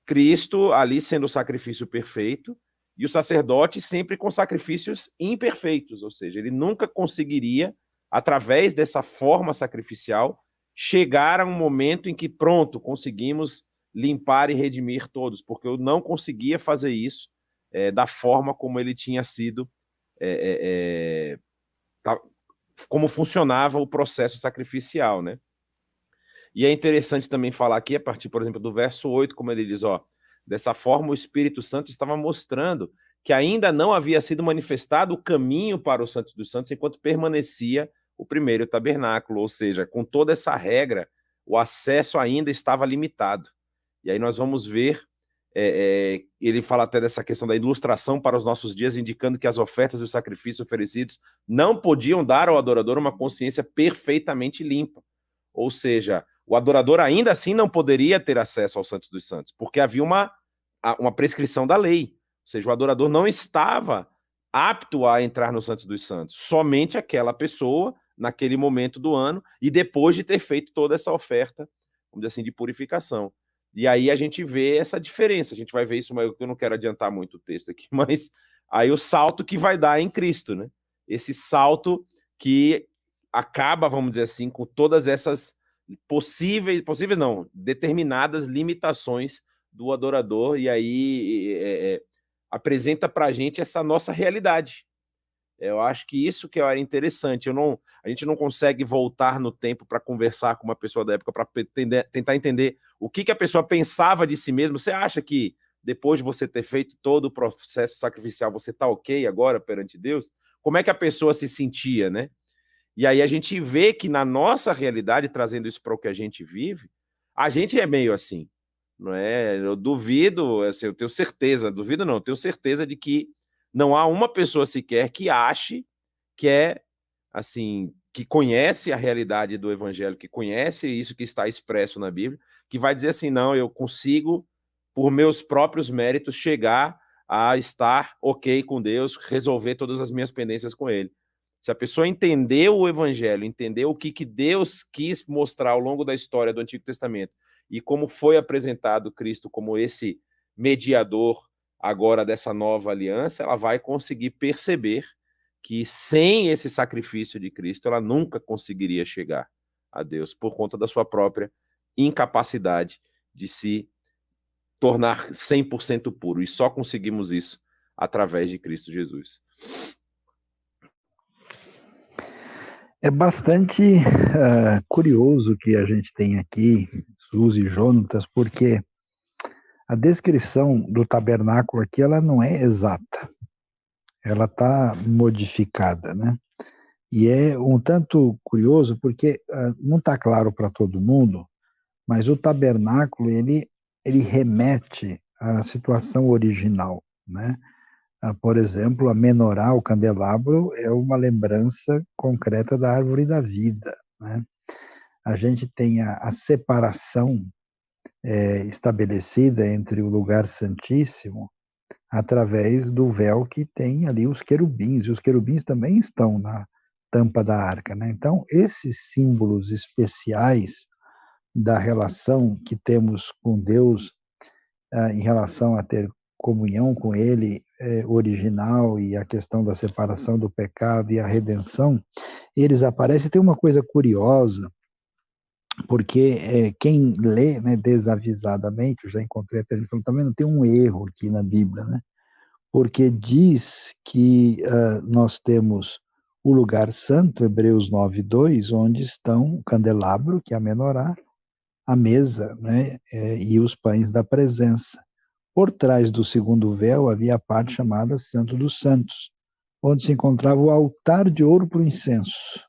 Cristo ali sendo o sacrifício perfeito e o sacerdote sempre com sacrifícios imperfeitos, ou seja, ele nunca conseguiria, através dessa forma sacrificial, chegar a um momento em que, pronto, conseguimos limpar e redimir todos, porque eu não conseguia fazer isso da forma como ele tinha sido, como funcionava o processo sacrificial, né? E é interessante também falar aqui, a partir, por exemplo, do verso 8, como ele diz, dessa forma o Espírito Santo estava mostrando que ainda não havia sido manifestado o caminho para o Santo dos Santos enquanto permanecia o primeiro tabernáculo, ou seja, com toda essa regra, o acesso ainda estava limitado. E aí nós vamos ver, ele fala até dessa questão da ilustração para os nossos dias, indicando que as ofertas e os sacrifícios oferecidos não podiam dar ao adorador uma consciência perfeitamente limpa. Ou seja, o adorador ainda assim não poderia ter acesso ao Santo dos Santos, porque havia uma prescrição da lei. Ou seja, o adorador não estava apto a entrar no Santo dos Santos. Somente aquela pessoa, naquele momento do ano, e depois de ter feito toda essa oferta, vamos dizer assim, de purificação. E aí a gente vê essa diferença. A gente vai ver isso, mas eu não quero adiantar muito o texto aqui, mas aí o salto que vai dar em Cristo, né? Esse salto que acaba, vamos dizer assim, com todas essas possíveis não, determinadas limitações do adorador, e aí apresenta para a gente essa nossa realidade. Eu acho que isso que era interessante. A gente não consegue voltar no tempo para conversar com uma pessoa da época para tentar entender o que a pessoa pensava de si mesma. Você acha que depois de você ter feito todo o processo sacrificial, você está ok agora perante Deus? Como é que a pessoa se sentia, né? E aí a gente vê que na nossa realidade, trazendo isso para o que a gente vive, a gente é meio assim, não é? Eu duvido, assim, eu tenho certeza, duvido não, eu tenho certeza de que não há uma pessoa sequer que ache que assim, que conhece a realidade do evangelho, que conhece isso que está expresso na Bíblia, que vai dizer assim, não, eu consigo, por meus próprios méritos, chegar a estar ok com Deus, resolver todas as minhas pendências com Ele. Se a pessoa entendeu o evangelho, entendeu o que Deus quis mostrar ao longo da história do Antigo Testamento e como foi apresentado Cristo como esse mediador agora dessa nova aliança, ela vai conseguir perceber que sem esse sacrifício de Cristo, ela nunca conseguiria chegar a Deus por conta da sua própria incapacidade de se tornar 100% puro. E só conseguimos isso através de Cristo Jesus. É bastante curioso que a gente tem aqui, Suzy e Jonatas, porque a descrição do tabernáculo aqui, ela não é exata. Ela está modificada, né? E é um tanto curioso porque não está claro para todo mundo, mas o tabernáculo, ele remete à situação original, né? Por exemplo, a menorá, o candelabro, é uma lembrança concreta da árvore da vida, né? A gente tem a separação estabelecida entre o lugar santíssimo através do véu que tem ali os querubins, e os querubins também estão na tampa da arca, né? Então, esses símbolos especiais da relação que temos com Deus em relação a ter comunhão com Ele original e a questão da separação do pecado e a redenção, eles aparecem. Tem uma coisa curiosa, porque quem lê, né, desavisadamente, eu já encontrei até ele falou, também não tem um erro aqui na Bíblia, né? Porque diz que nós temos o lugar santo, Hebreus 9:2, onde estão o candelabro, que é a menorá, a mesa, né, e os pães da presença. Por trás do segundo véu havia a parte chamada Santo dos Santos, onde se encontrava o altar de ouro para o incenso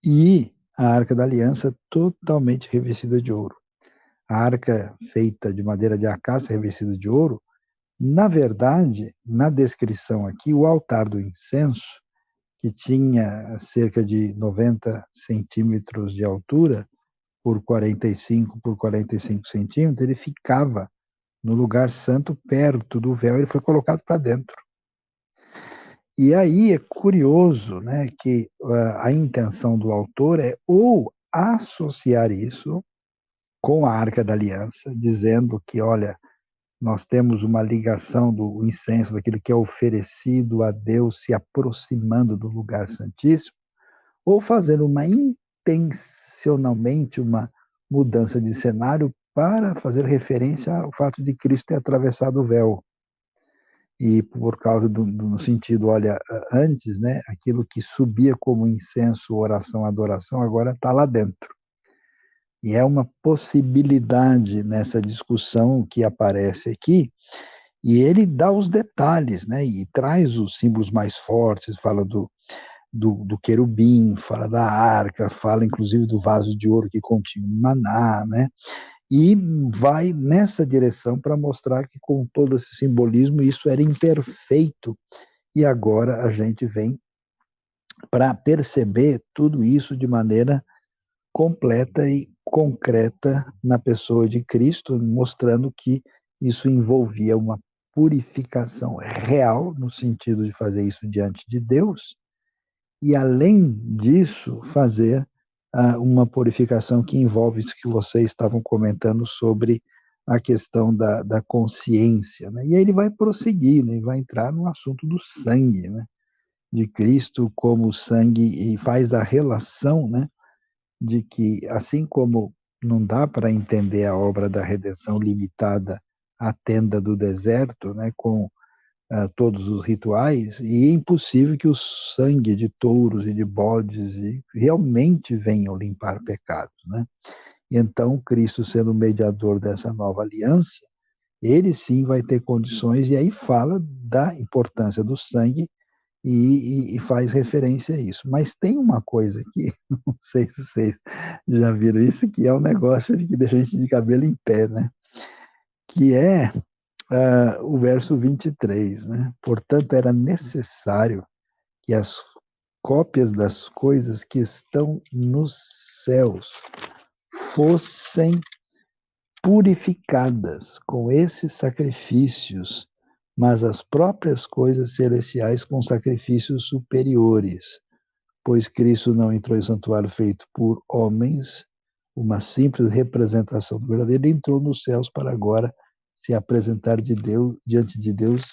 e a Arca da Aliança totalmente revestida de ouro. A arca feita de madeira de acácia revestida de ouro, na verdade, na descrição aqui, o altar do incenso, que tinha cerca de 90 centímetros de altura por 45 por 45 centímetros, ele ficava no lugar santo, perto do véu, ele foi colocado para dentro. E aí é curioso, né, que a intenção do autor é ou associar isso com a Arca da Aliança, dizendo que, olha, nós temos uma ligação do incenso, daquilo que é oferecido a Deus, se aproximando do lugar santíssimo, ou fazendo intencionalmente uma mudança de cenário para fazer referência ao fato de Cristo ter atravessado o véu. E por causa no sentido, olha, antes, né, aquilo que subia como incenso, oração, adoração, agora está lá dentro. E é uma possibilidade nessa discussão que aparece aqui, e ele dá os detalhes, né, e traz os símbolos mais fortes, fala do querubim, fala da arca, fala inclusive do vaso de ouro que continha o maná, né, e vai nessa direção para mostrar que com todo esse simbolismo isso era imperfeito, e agora a gente vem para perceber tudo isso de maneira completa e concreta na pessoa de Cristo, mostrando que isso envolvia uma purificação real, no sentido de fazer isso diante de Deus, e além disso, fazer uma purificação que envolve isso que vocês estavam comentando sobre a questão da consciência. Né? E aí ele vai prosseguir, né? Vai entrar no assunto do sangue, né? De Cristo como sangue, e faz a relação, né? De que, assim como não dá para entender a obra da redenção limitada à tenda do deserto, né? Com todos os rituais, e é impossível que o sangue de touros e de bodes realmente venham limpar pecados, né? E então, Cristo sendo o mediador dessa nova aliança, ele sim vai ter condições, e aí fala da importância do sangue e faz referência a isso. Mas tem uma coisa aqui, não sei se vocês já viram isso, que é um negócio que deixa a gente de cabelo em pé, né? Que é o verso 23, né? Portanto, era necessário que as cópias das coisas que estão nos céus fossem purificadas com esses sacrifícios, mas as próprias coisas celestiais com sacrifícios superiores, pois Cristo não entrou em santuário feito por homens, uma simples representação do verdadeiro, ele entrou nos céus para agora se apresentar de Deus, diante de Deus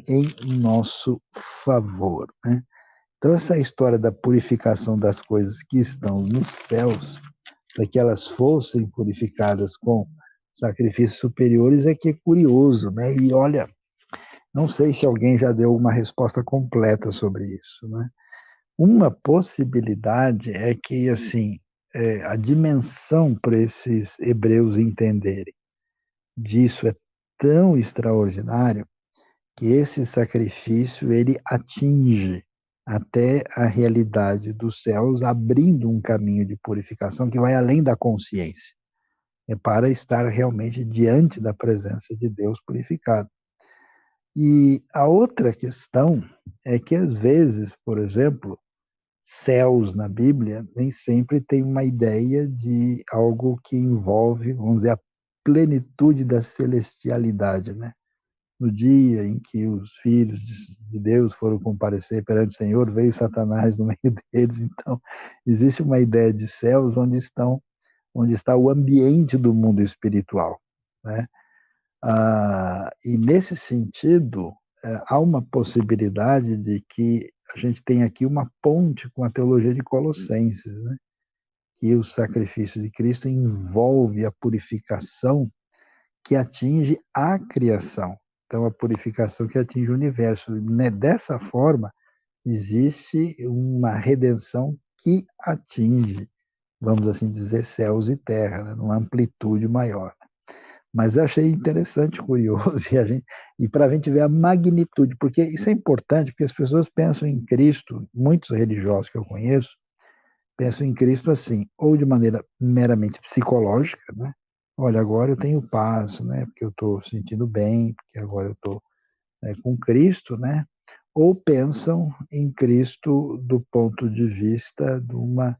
em nosso favor. Né? Então, essa história da purificação das coisas que estão nos céus, para que elas fossem purificadas com sacrifícios superiores, é que é curioso, né? E olha, não sei se alguém já deu uma resposta completa sobre isso, né? Uma possibilidade é que, assim, a dimensão para esses hebreus entenderem disso é tão extraordinário que esse sacrifício ele atinge até a realidade dos céus, abrindo um caminho de purificação que vai além da consciência, é para estar realmente diante da presença de Deus purificado. E a outra questão é que, às vezes, por exemplo, céus na Bíblia nem sempre tem uma ideia de algo que envolve, vamos dizer, a plenitude da celestialidade, né? No dia em que os filhos de Deus foram comparecer perante o Senhor, veio Satanás no meio deles. Então, existe uma ideia de céus onde está o ambiente do mundo espiritual, né? E nesse sentido, há uma possibilidade de que a gente tem aqui uma ponte com a teologia de Colossenses, né? Que o sacrifício de Cristo envolve a purificação que atinge a criação. Então, a purificação que atinge o universo. Né? Dessa forma, existe uma redenção que atinge, vamos assim dizer, céus e terra, né? Numa amplitude maior. Mas eu achei interessante, curioso, e para a gente ver a magnitude, porque isso é importante, porque as pessoas pensam em Cristo, muitos religiosos que eu conheço, pensam em Cristo assim, ou de maneira meramente psicológica, né? Olha, agora eu tenho paz, né? Porque eu estou sentindo bem, porque agora eu estou com Cristo, né? Ou pensam em Cristo do ponto de vista de uma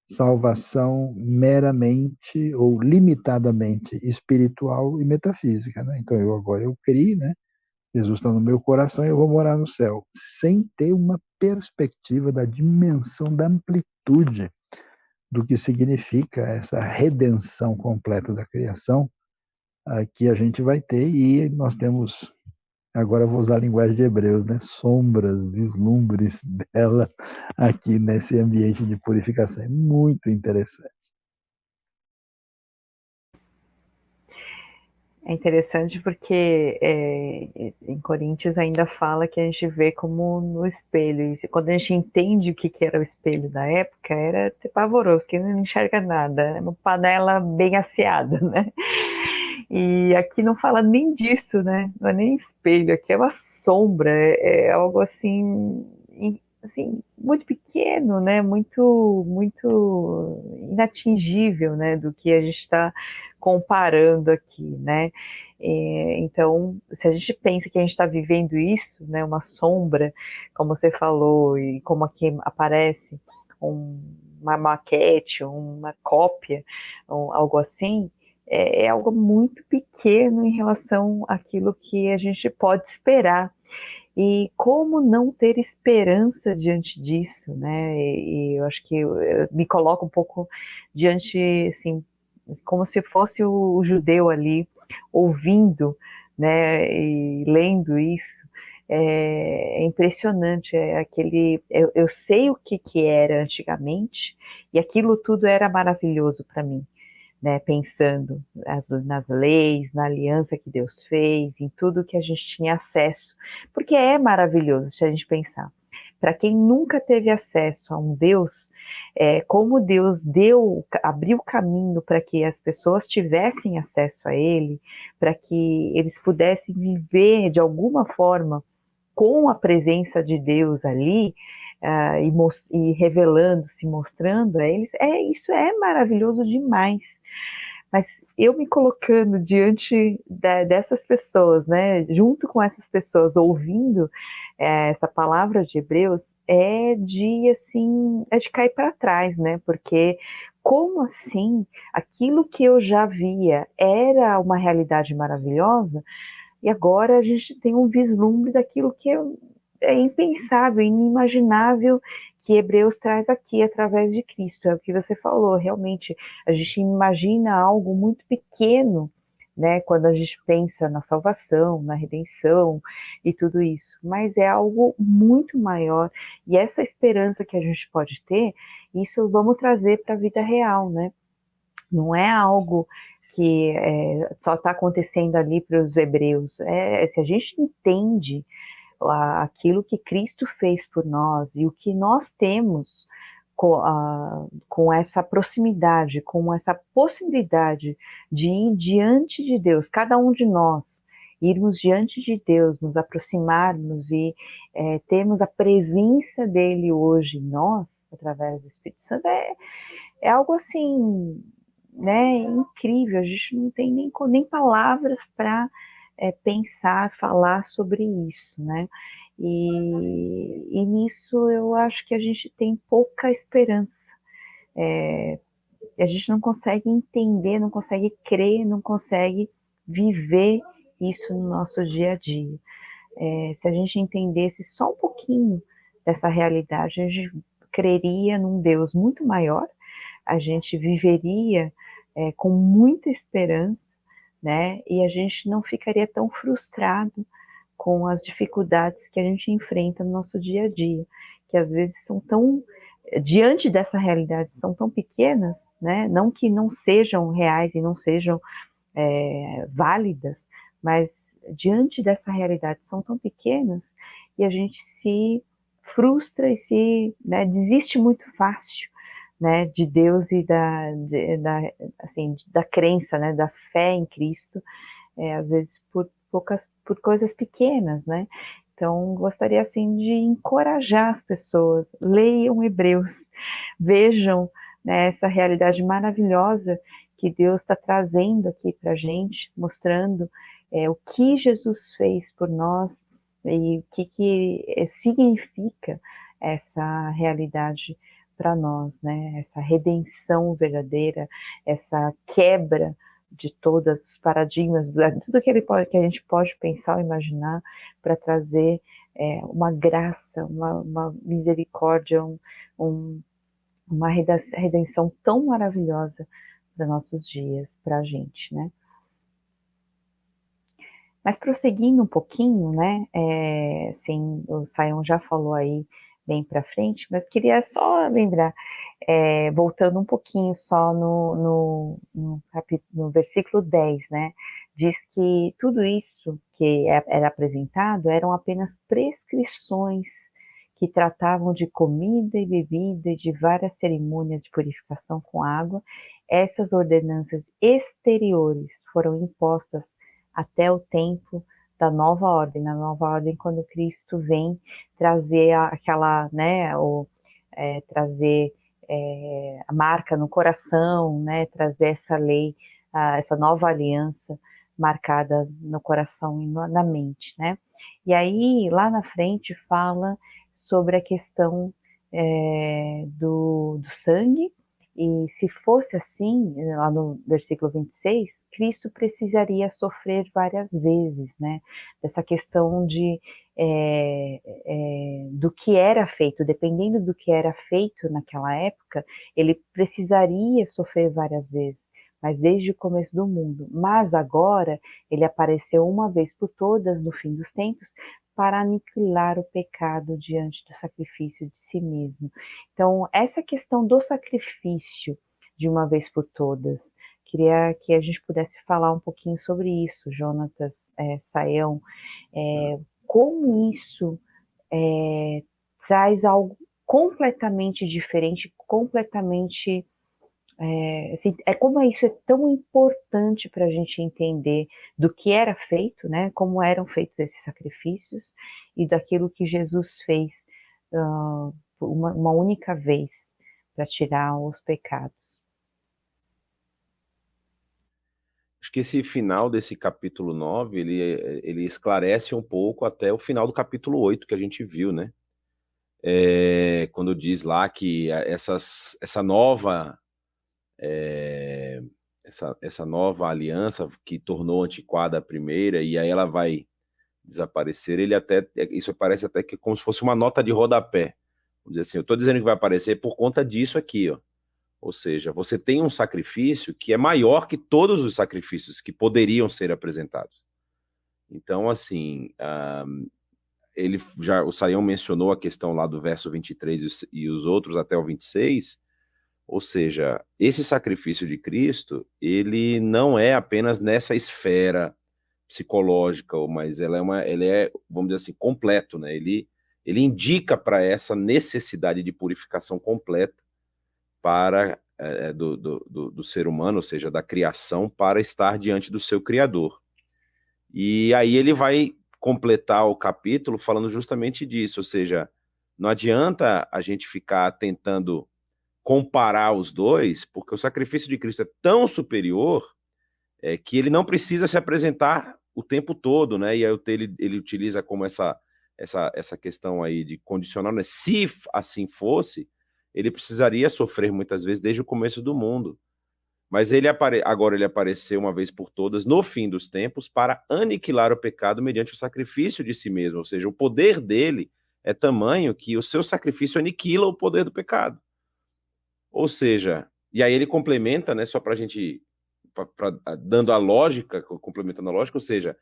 salvação meramente ou limitadamente espiritual e metafísica, né? Então agora eu criei, né? Jesus está no meu coração e eu vou morar no céu, sem ter uma perspectiva da dimensão, da amplitude do que significa essa redenção completa da criação, que a gente vai ter, e nós temos, agora eu vou usar a linguagem de Hebreus, né? Sombras, vislumbres dela aqui nesse ambiente de purificação. É muito interessante. É interessante porque em Coríntios ainda fala que a gente vê como no espelho. E quando a gente entende o que era o espelho da época, era pavoroso, que não enxerga nada. É uma panela bem asseada, né? E aqui não fala nem disso, né? Não é nem espelho, aqui é uma sombra, é algo assim, assim, muito pequeno, né? Muito inatingível, né? Do que a gente está comparando aqui, né? Então, se a gente pensa que a gente está vivendo isso, né? Uma sombra, como você falou, e como aqui aparece uma maquete, uma cópia, algo assim, é algo muito pequeno em relação àquilo que a gente pode esperar. E como não ter esperança diante disso, né? E eu acho que eu me coloco um pouco diante, assim, como se fosse o judeu ali, ouvindo, né, e lendo isso. É impressionante, eu sei o que era antigamente, e aquilo tudo era maravilhoso para mim, né, pensando nas leis, na aliança que Deus fez, em tudo que a gente tinha acesso, porque é maravilhoso se a gente pensar. Para quem nunca teve acesso a um Deus, como Deus abriu caminho para que as pessoas tivessem acesso a Ele, para que eles pudessem viver de alguma forma com a presença de Deus ali, e revelando, se mostrando a eles, isso é maravilhoso demais. Mas eu me colocando diante dessas pessoas, né, junto com essas pessoas, ouvindo essa palavra de Hebreus, é de cair para trás, né? Porque como assim aquilo que eu já via era uma realidade maravilhosa, e agora a gente tem um vislumbre daquilo que é impensável, inimaginável, que Hebreus traz aqui através de Cristo. É o que você falou, realmente, a gente imagina algo muito pequeno, né, quando a gente pensa na salvação, na redenção e tudo isso, mas é algo muito maior, e essa esperança que a gente pode ter, isso vamos trazer para a vida real, né? Não é algo que só está acontecendo ali para os hebreus. Se a gente entende aquilo que Cristo fez por nós e o que nós temos com essa proximidade, com essa possibilidade de ir diante de Deus, cada um de nós, irmos diante de Deus, nos aproximarmos e termos a presença dele hoje em nós, através do Espírito Santo, é algo assim, né, incrível. A gente não tem nem palavras para pensar, falar sobre isso, né? E nisso eu acho que a gente tem pouca esperança. A gente não consegue entender, não consegue crer, não consegue viver isso no nosso dia a dia. Se a gente entendesse só um pouquinho dessa realidade, a gente creria num Deus muito maior, a gente viveria com muita esperança, né? E a gente não ficaria tão frustrado com as dificuldades que a gente enfrenta no nosso dia a dia, que às vezes são tão, diante dessa realidade, são tão pequenas, né? Não que não sejam reais e não sejam válidas, mas diante dessa realidade são tão pequenas e a gente se frustra e desiste muito fácil, né, de Deus e da crença, né, da fé em Cristo, às vezes por coisas pequenas, né? Então, gostaria assim de encorajar as pessoas, leiam Hebreus, vejam, né, essa realidade maravilhosa que Deus está trazendo aqui para a gente, mostrando o que Jesus fez por nós e o que significa essa realidade para nós, né? Essa redenção verdadeira, essa quebra de todos os paradigmas, tudo que a gente pode pensar ou imaginar para trazer uma graça, uma misericórdia, uma redenção tão maravilhosa para nossos dias, para a gente, né? Mas prosseguindo um pouquinho, né? Assim, o Sayão já falou aí bem para frente, mas queria só lembrar, voltando um pouquinho só no versículo 10, né? Diz que tudo isso que era apresentado eram apenas prescrições que tratavam de comida e bebida e de várias cerimônias de purificação com água. Essas ordenanças exteriores foram impostas até o tempo da nova ordem. Na nova ordem, quando Cristo vem trazer aquela, né, trazer a marca no coração, né, trazer essa lei, essa nova aliança marcada no coração e na mente, né? E aí, lá na frente, fala sobre a questão do sangue, e se fosse assim, lá no versículo 26, Cristo precisaria sofrer várias vezes, né? Dessa questão do que era feito, dependendo do que era feito naquela época, ele precisaria sofrer várias vezes, mas desde o começo do mundo. Mas agora, ele apareceu uma vez por todas, no fim dos tempos, para aniquilar o pecado diante do sacrifício de si mesmo. Então, essa questão do sacrifício de uma vez por todas, queria que a gente pudesse falar um pouquinho sobre isso, Jonatas, Sayão, como isso traz algo completamente diferente, completamente... assim, como isso é tão importante para a gente entender do que era feito, né, como eram feitos esses sacrifícios e daquilo que Jesus fez uma única vez para tirar os pecados. Acho que esse final desse capítulo 9, ele esclarece um pouco até o final do capítulo 8 que a gente viu, né? Quando diz lá que essa nova aliança que tornou antiquada a primeira, e aí ela vai desaparecer, isso parece até que como se fosse uma nota de rodapé. Vamos dizer assim, eu estou dizendo que vai aparecer por conta disso aqui, ó. Ou seja, você tem um sacrifício que é maior que todos os sacrifícios que poderiam ser apresentados. Então, assim, o Sayão mencionou a questão lá do verso 23 e os outros até o 26, ou seja, esse sacrifício de Cristo, ele não é apenas nessa esfera psicológica, mas ele é, vamos dizer assim, completo, né? Ele indica para essa necessidade de purificação completa para do ser humano, ou seja, da criação, para estar diante do seu Criador. E aí ele vai completar o capítulo falando justamente disso, ou seja, não adianta a gente ficar tentando comparar os dois, porque o sacrifício de Cristo é tão superior que ele não precisa se apresentar o tempo todo, né? E aí ele utiliza como essa questão aí de condicional, né? Se assim fosse, ele precisaria sofrer muitas vezes desde o começo do mundo. Mas agora ele apareceu uma vez por todas, no fim dos tempos, para aniquilar o pecado mediante o sacrifício de si mesmo. Ou seja, o poder dele é tamanho que o seu sacrifício aniquila o poder do pecado. Ou seja, e aí ele complementa, né, só para a gente, dando a lógica, complementando a lógica, ou seja,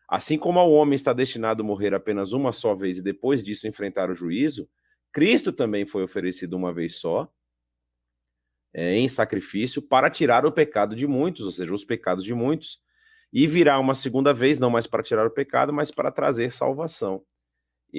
assim como ao homem está destinado a morrer apenas uma só vez e depois disso enfrentar o juízo, Cristo também foi oferecido uma vez só, em sacrifício, para tirar o pecado de muitos, ou seja, os pecados de muitos, e virá uma segunda vez, não mais para tirar o pecado, mas para trazer salvação.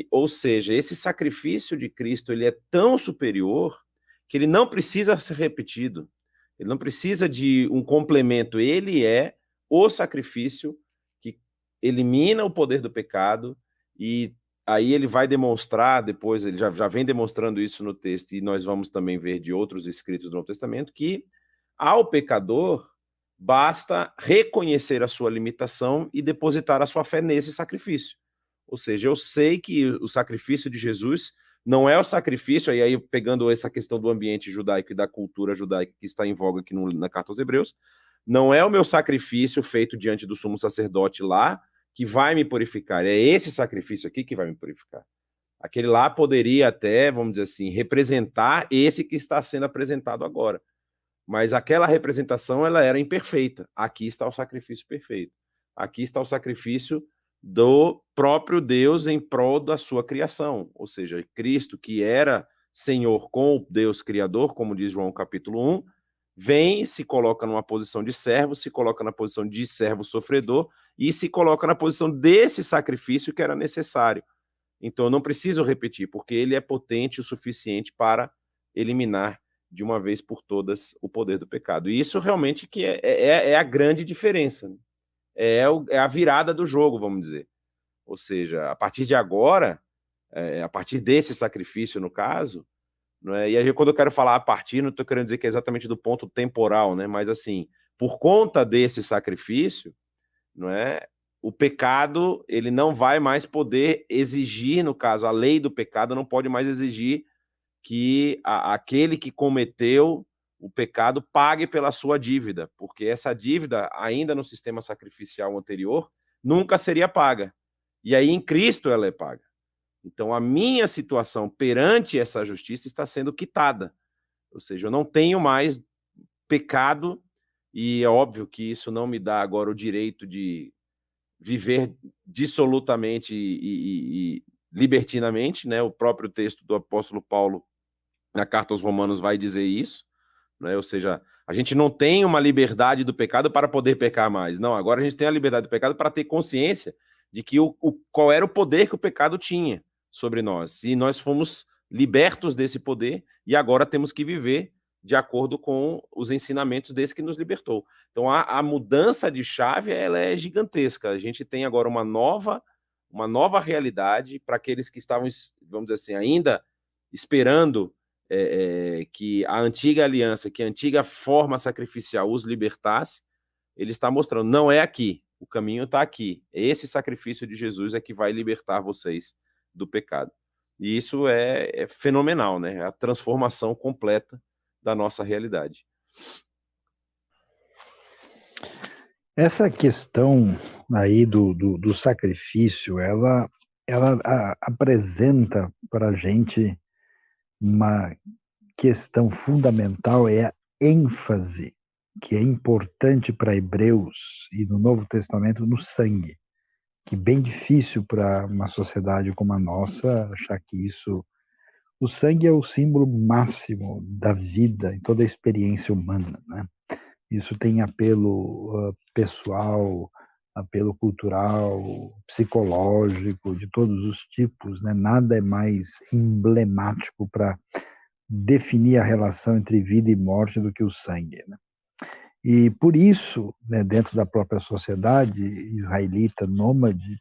Ou seja, esse sacrifício de Cristo, ele é tão superior que ele não precisa ser repetido, ele não precisa de um complemento, ele é o sacrifício que elimina o poder do pecado, e aí ele vai demonstrar, depois ele já vem demonstrando isso no texto, e nós vamos também ver de outros escritos do Novo Testamento, que ao pecador basta reconhecer a sua limitação e depositar a sua fé nesse sacrifício. Ou seja, eu sei que o sacrifício de Jesus não é o sacrifício, e aí pegando essa questão do ambiente judaico e da cultura judaica que está em voga aqui na Carta aos Hebreus, não é o meu sacrifício feito diante do sumo sacerdote lá que vai me purificar, é esse sacrifício aqui que vai me purificar. Aquele lá poderia até, vamos dizer assim, representar esse que está sendo apresentado agora. Mas aquela representação, ela era imperfeita. Aqui está o sacrifício perfeito. Aqui está o sacrifício do próprio Deus em prol da sua criação. Ou seja, Cristo, que era Senhor com o Deus Criador, como diz João capítulo 1, vem, se coloca numa posição de servo, se coloca na posição de servo sofredor e se coloca na posição desse sacrifício que era necessário. Então, eu não preciso repetir, porque ele é potente o suficiente para eliminar de uma vez por todas o poder do pecado. E isso realmente que é a grande diferença. Né? É a virada do jogo, vamos dizer. Ou seja, a partir de agora, a partir desse sacrifício, no caso, não é? E aí, quando eu quero falar a partir, não estou querendo dizer que é exatamente do ponto temporal, né? Mas assim, por conta desse sacrifício, não é? O pecado, ele não vai mais poder exigir, no caso, a lei do pecado não pode mais exigir que aquele que cometeu o pecado pague pela sua dívida, porque essa dívida, ainda no sistema sacrificial anterior, nunca seria paga. E aí, em Cristo, ela é paga. Então, a minha situação perante essa justiça está sendo quitada. Ou seja, eu não tenho mais pecado, e é óbvio que isso não me dá agora o direito de viver dissolutamente e libertinamente, né? O próprio texto do apóstolo Paulo na carta aos Romanos vai dizer isso, né? Ou seja, a gente não tem uma liberdade do pecado para poder pecar mais. Não, agora a gente tem a liberdade do pecado para ter consciência de que qual era o poder que o pecado tinha sobre nós. E nós fomos libertos desse poder e agora temos que viver de acordo com os ensinamentos desse que nos libertou. Então, a mudança de chave, ela é gigantesca. A gente tem agora uma nova realidade para aqueles que estavam, vamos dizer assim, ainda esperando que a antiga aliança, que a antiga forma sacrificial os libertasse. Ele está mostrando, não é aqui, o caminho está aqui. Esse sacrifício de Jesus é que vai libertar vocês do pecado. E isso é fenomenal, né? É a transformação completa da nossa realidade. Essa questão aí do sacrifício, ela apresenta para a gente uma questão fundamental, é a ênfase que é importante para Hebreus e no Novo Testamento no sangue, que é bem difícil para uma sociedade como a nossa achar que isso... O sangue é o símbolo máximo da vida em toda a experiência humana, né? Isso tem apelo pessoal, apelo cultural, psicológico, de todos os tipos, né? Nada é mais emblemático para definir a relação entre vida e morte do que o sangue, né? E por isso, né, dentro da própria sociedade israelita, nômade,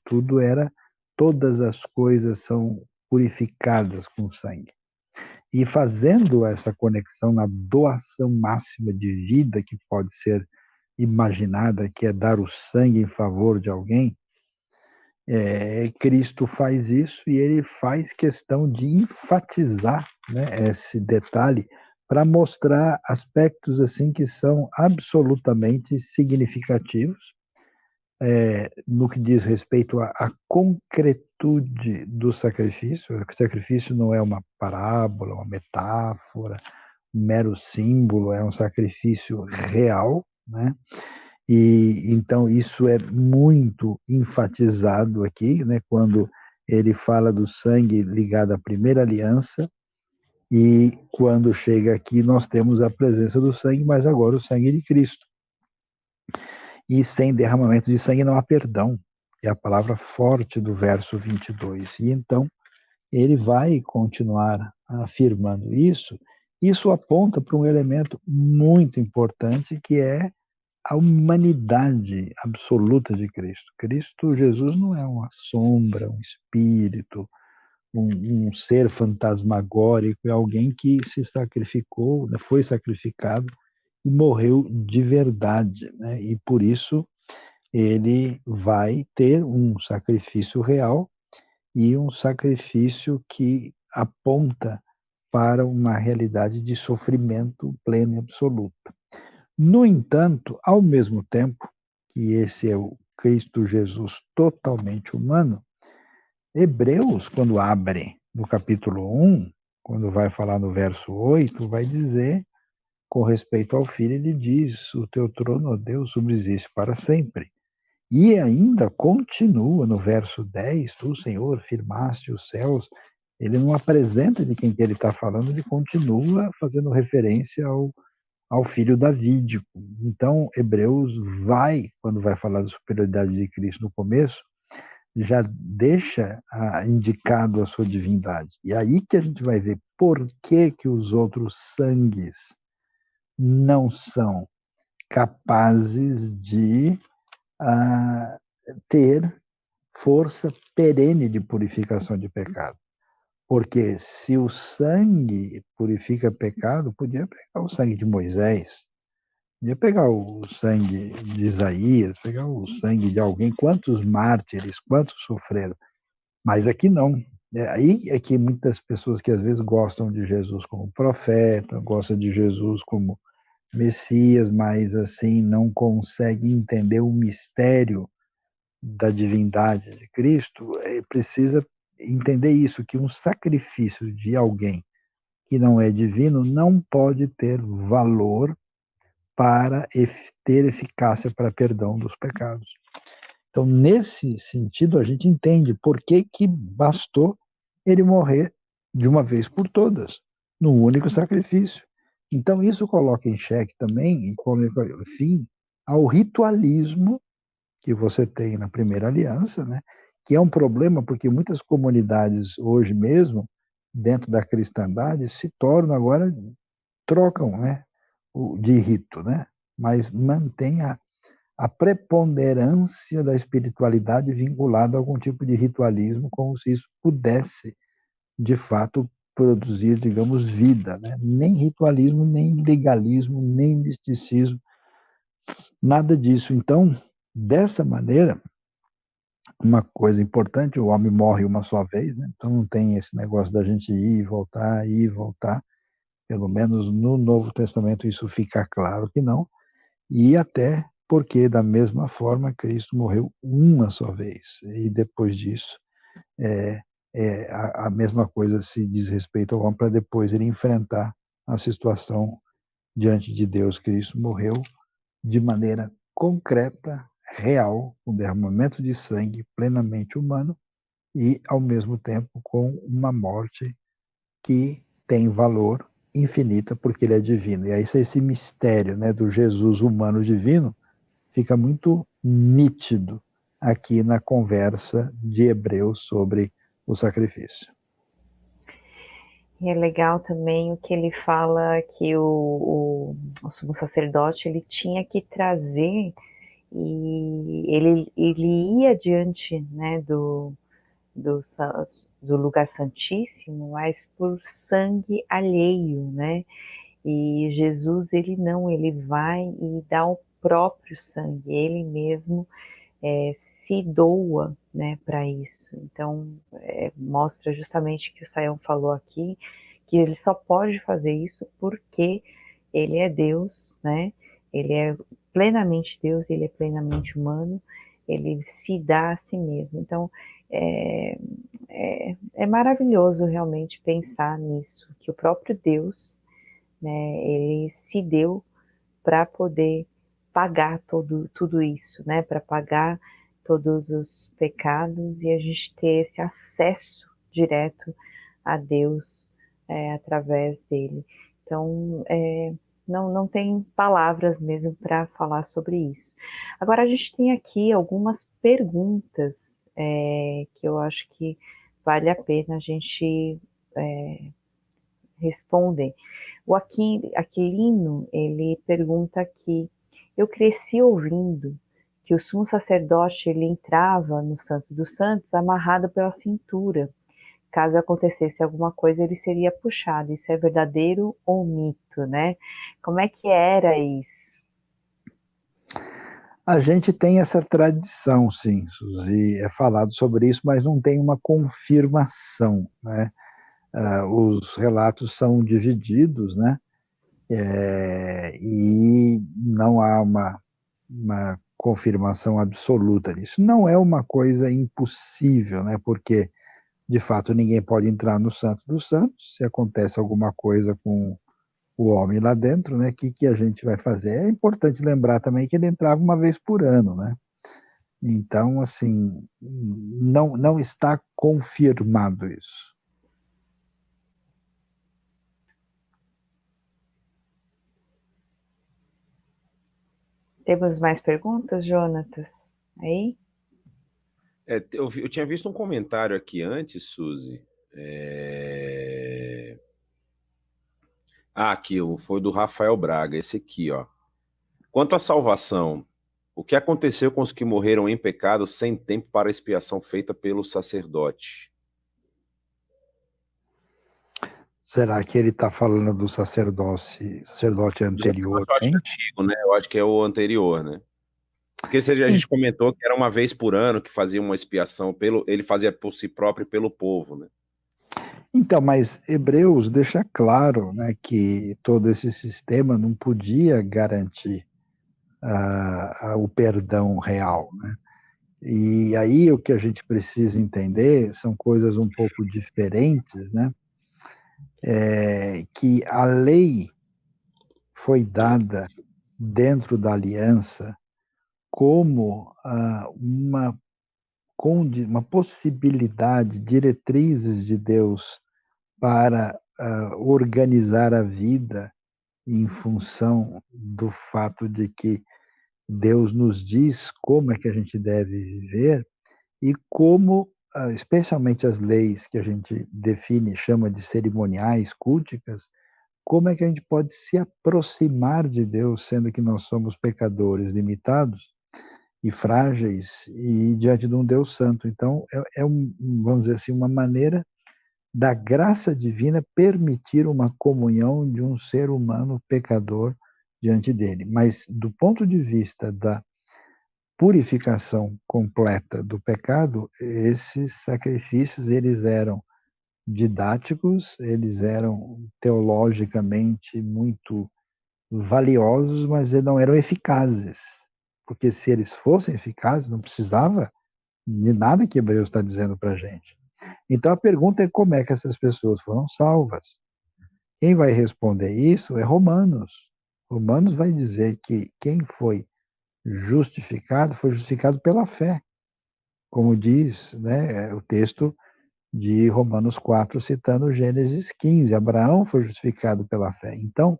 todas as coisas são purificadas com sangue. E fazendo essa conexão na doação máxima de vida que pode ser imaginada, que é dar o sangue em favor de alguém, Cristo faz isso e ele faz questão de enfatizar, né, esse detalhe para mostrar aspectos assim que são absolutamente significativos no que diz respeito à concretude do sacrifício. O sacrifício não é uma parábola, uma metáfora, um mero símbolo, é um sacrifício real, né? E então isso é muito enfatizado aqui, né, quando ele fala do sangue ligado à primeira aliança, e quando chega aqui nós temos a presença do sangue, mas agora o sangue de Cristo. E sem derramamento de sangue não há perdão, é a palavra forte do verso 22. E então ele vai continuar afirmando isso. Isso aponta para um elemento muito importante, que é a humanidade absoluta de Cristo. Cristo, Jesus, não é uma sombra, um espírito, um ser fantasmagórico, é alguém que se sacrificou, né, foi sacrificado e morreu de verdade, né? E por isso ele vai ter um sacrifício real e um sacrifício que aponta para uma realidade de sofrimento pleno e absoluto. No entanto, ao mesmo tempo que esse é o Cristo Jesus totalmente humano, Hebreus, quando abre no capítulo 1, quando vai falar no verso 8, vai dizer, com respeito ao Filho, ele diz, o teu trono, ó Deus, subsiste para sempre. E ainda continua no verso 10, tu, Senhor, firmaste os céus. Ele não apresenta de quem que ele está falando, ele continua fazendo referência ao filho davídico. Então, Hebreus vai, quando vai falar da superioridade de Cristo no começo, já deixa indicado a sua divindade. E aí que a gente vai ver por que os outros sangues não são capazes de ter força perene de purificação de pecado. Porque se o sangue purifica pecado, podia pegar o sangue de Moisés, podia pegar o sangue de Isaías, pegar o sangue de alguém, quantos mártires, quantos sofreram. Mas aqui não. Aí é que muitas pessoas que às vezes gostam de Jesus como profeta, gostam de Jesus como Messias, mas assim não conseguem entender o mistério da divindade de Cristo, precisa entender isso, que um sacrifício de alguém que não é divino não pode ter valor para ter eficácia para perdão dos pecados. Então, nesse sentido, a gente entende por que bastou ele morrer de uma vez por todas, num único sacrifício. Então, isso coloca em xeque também, e coloca fim ao ritualismo que você tem na primeira aliança, né? Que é um problema porque muitas comunidades hoje mesmo, dentro da cristandade, se tornam agora, trocam, né? De rito, né? Mas mantém a preponderância da espiritualidade vinculada a algum tipo de ritualismo, como se isso pudesse, de fato, produzir, digamos, vida, né? Nem ritualismo, nem legalismo, nem misticismo, nada disso. Então, dessa maneira, uma coisa importante, o homem morre uma só vez, né? Então não tem esse negócio da gente ir e voltar. Pelo menos no Novo Testamento isso fica claro que não. E até porque, da mesma forma, Cristo morreu uma só vez. E depois disso, a mesma coisa se diz respeito ao homem, para depois ele enfrentar a situação diante de Deus. Cristo morreu de maneira concreta, real, com derramamento de sangue plenamente humano e, ao mesmo tempo, com uma morte que tem valor infinita porque ele é divino. E aí esse mistério, né, do Jesus humano divino fica muito nítido aqui na conversa de Hebreus sobre o sacrifício. E é legal também o que ele fala que o sumo sacerdote ele tinha que trazer e ele ia diante, né, do, do lugar santíssimo, mas por sangue alheio, né? E Jesus ele não, ele vai e dá o próprio sangue, ele mesmo se doa, né, para isso. Então mostra justamente o que o Sayão falou aqui, que ele só pode fazer isso porque ele é Deus, né? Ele é plenamente Deus, ele é plenamente humano, ele se dá a si mesmo. Então é maravilhoso realmente pensar nisso, que o próprio Deus, né, ele se deu para poder pagar tudo isso, né, para pagar todos os pecados e a gente ter esse acesso direto a Deus através dele. Então, não tem palavras mesmo para falar sobre isso. Agora, a gente tem aqui algumas perguntas que eu acho que vale a pena a gente responder. O Aquilino, ele pergunta aqui, eu cresci ouvindo que o sumo sacerdote ele entrava no Santo dos Santos amarrado pela cintura. Caso acontecesse alguma coisa, ele seria puxado. Isso é verdadeiro ou mito, né? Como é que era isso? A gente tem essa tradição, sim, Suzy, é falado sobre isso, mas não tem uma confirmação, né? Os relatos são divididos, né? e não há uma confirmação absoluta disso. Não é uma coisa impossível, né? Porque, de fato, ninguém pode entrar no Santo dos Santos. Se acontece alguma coisa com o homem lá dentro, né? O que a gente vai fazer? É importante lembrar também que ele entrava uma vez por ano, né? Então, assim, não está confirmado isso. Temos mais perguntas, Jonatas? Aí? Eu tinha visto um comentário aqui antes, Suzy. Aqui, foi do Rafael Braga, esse aqui, ó. Quanto à salvação, o que aconteceu com os que morreram em pecado sem tempo para a expiação feita pelo sacerdote? Será que ele está falando do sacerdote anteriormente? Antigo, né? Eu acho que é o anterior, né? Porque a gente comentou que era uma vez por ano que fazia uma expiação, ele fazia por si próprio e pelo povo, né? Então, mas Hebreus deixa claro, né, que todo esse sistema não podia garantir o perdão real, né? E aí o que a gente precisa entender são coisas um pouco diferentes, né? Que a lei foi dada dentro da aliança como uma possibilidade, diretrizes de Deus para organizar a vida em função do fato de que Deus nos diz como é que a gente deve viver e como, especialmente as leis que a gente define, chama de cerimoniais, culticas, como é que a gente pode se aproximar de Deus, sendo que nós somos pecadores limitados e frágeis e diante de um Deus santo. Então, vamos dizer assim, uma maneira da graça divina permitir uma comunhão de um ser humano pecador diante dele. Mas, do ponto de vista da purificação completa do pecado, esses sacrifícios, eles eram didáticos, eles eram teologicamente muito valiosos, mas eles não eram eficazes. Porque se eles fossem eficazes, não precisava de nada que Hebreus está dizendo para a gente. Então a pergunta é como é que essas pessoas foram salvas? Quem vai responder isso é Romanos. Romanos vai dizer que quem foi justificado pela fé, como diz, né, o texto de Romanos 4, citando Gênesis 15. Abraão foi justificado pela fé. Então,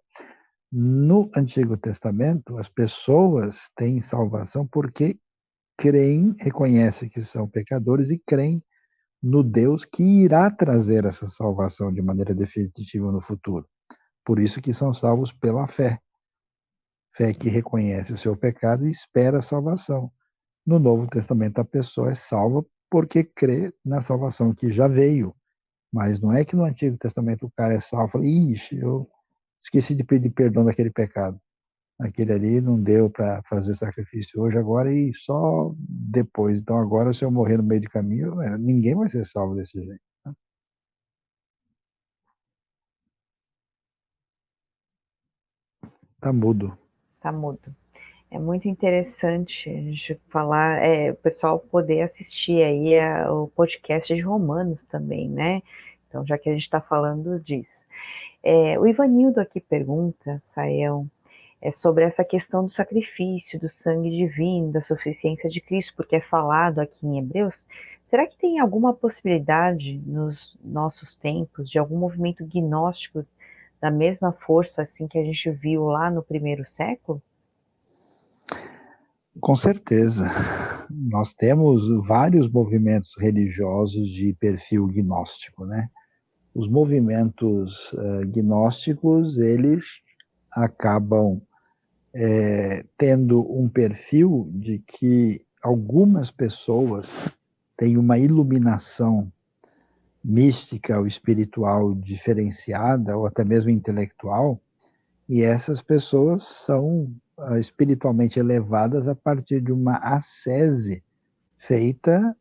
no Antigo Testamento, as pessoas têm salvação porque creem, reconhecem que são pecadores e creem no Deus que irá trazer essa salvação de maneira definitiva no futuro. Por isso que são salvos pela fé. Fé que reconhece o seu pecado e espera a salvação. No Novo Testamento, a pessoa é salva porque crê na salvação que já veio. Mas não é que no Antigo Testamento o cara é salvo e fala, ixi, eu esqueci de pedir perdão daquele pecado. Aquele ali não deu para fazer sacrifício hoje, agora e só depois. Então agora, se eu morrer no meio de caminho, ninguém vai ser salvo desse jeito. Tá mudo. Tá mudo. É muito interessante a gente falar, o pessoal poder assistir aí o podcast de Romanos também, né? Então, já que a gente está falando disso. O Ivanildo aqui pergunta, Sayão, sobre essa questão do sacrifício, do sangue divino, da suficiência de Cristo, porque é falado aqui em Hebreus. Será que tem alguma possibilidade nos nossos tempos de algum movimento gnóstico da mesma força assim que a gente viu lá no primeiro século? Com certeza. Nós temos vários movimentos religiosos de perfil gnóstico, né? Os movimentos gnósticos, eles acabam tendo um perfil de que algumas pessoas têm uma iluminação mística ou espiritual diferenciada, ou até mesmo intelectual, e essas pessoas são espiritualmente elevadas a partir de uma ascese feita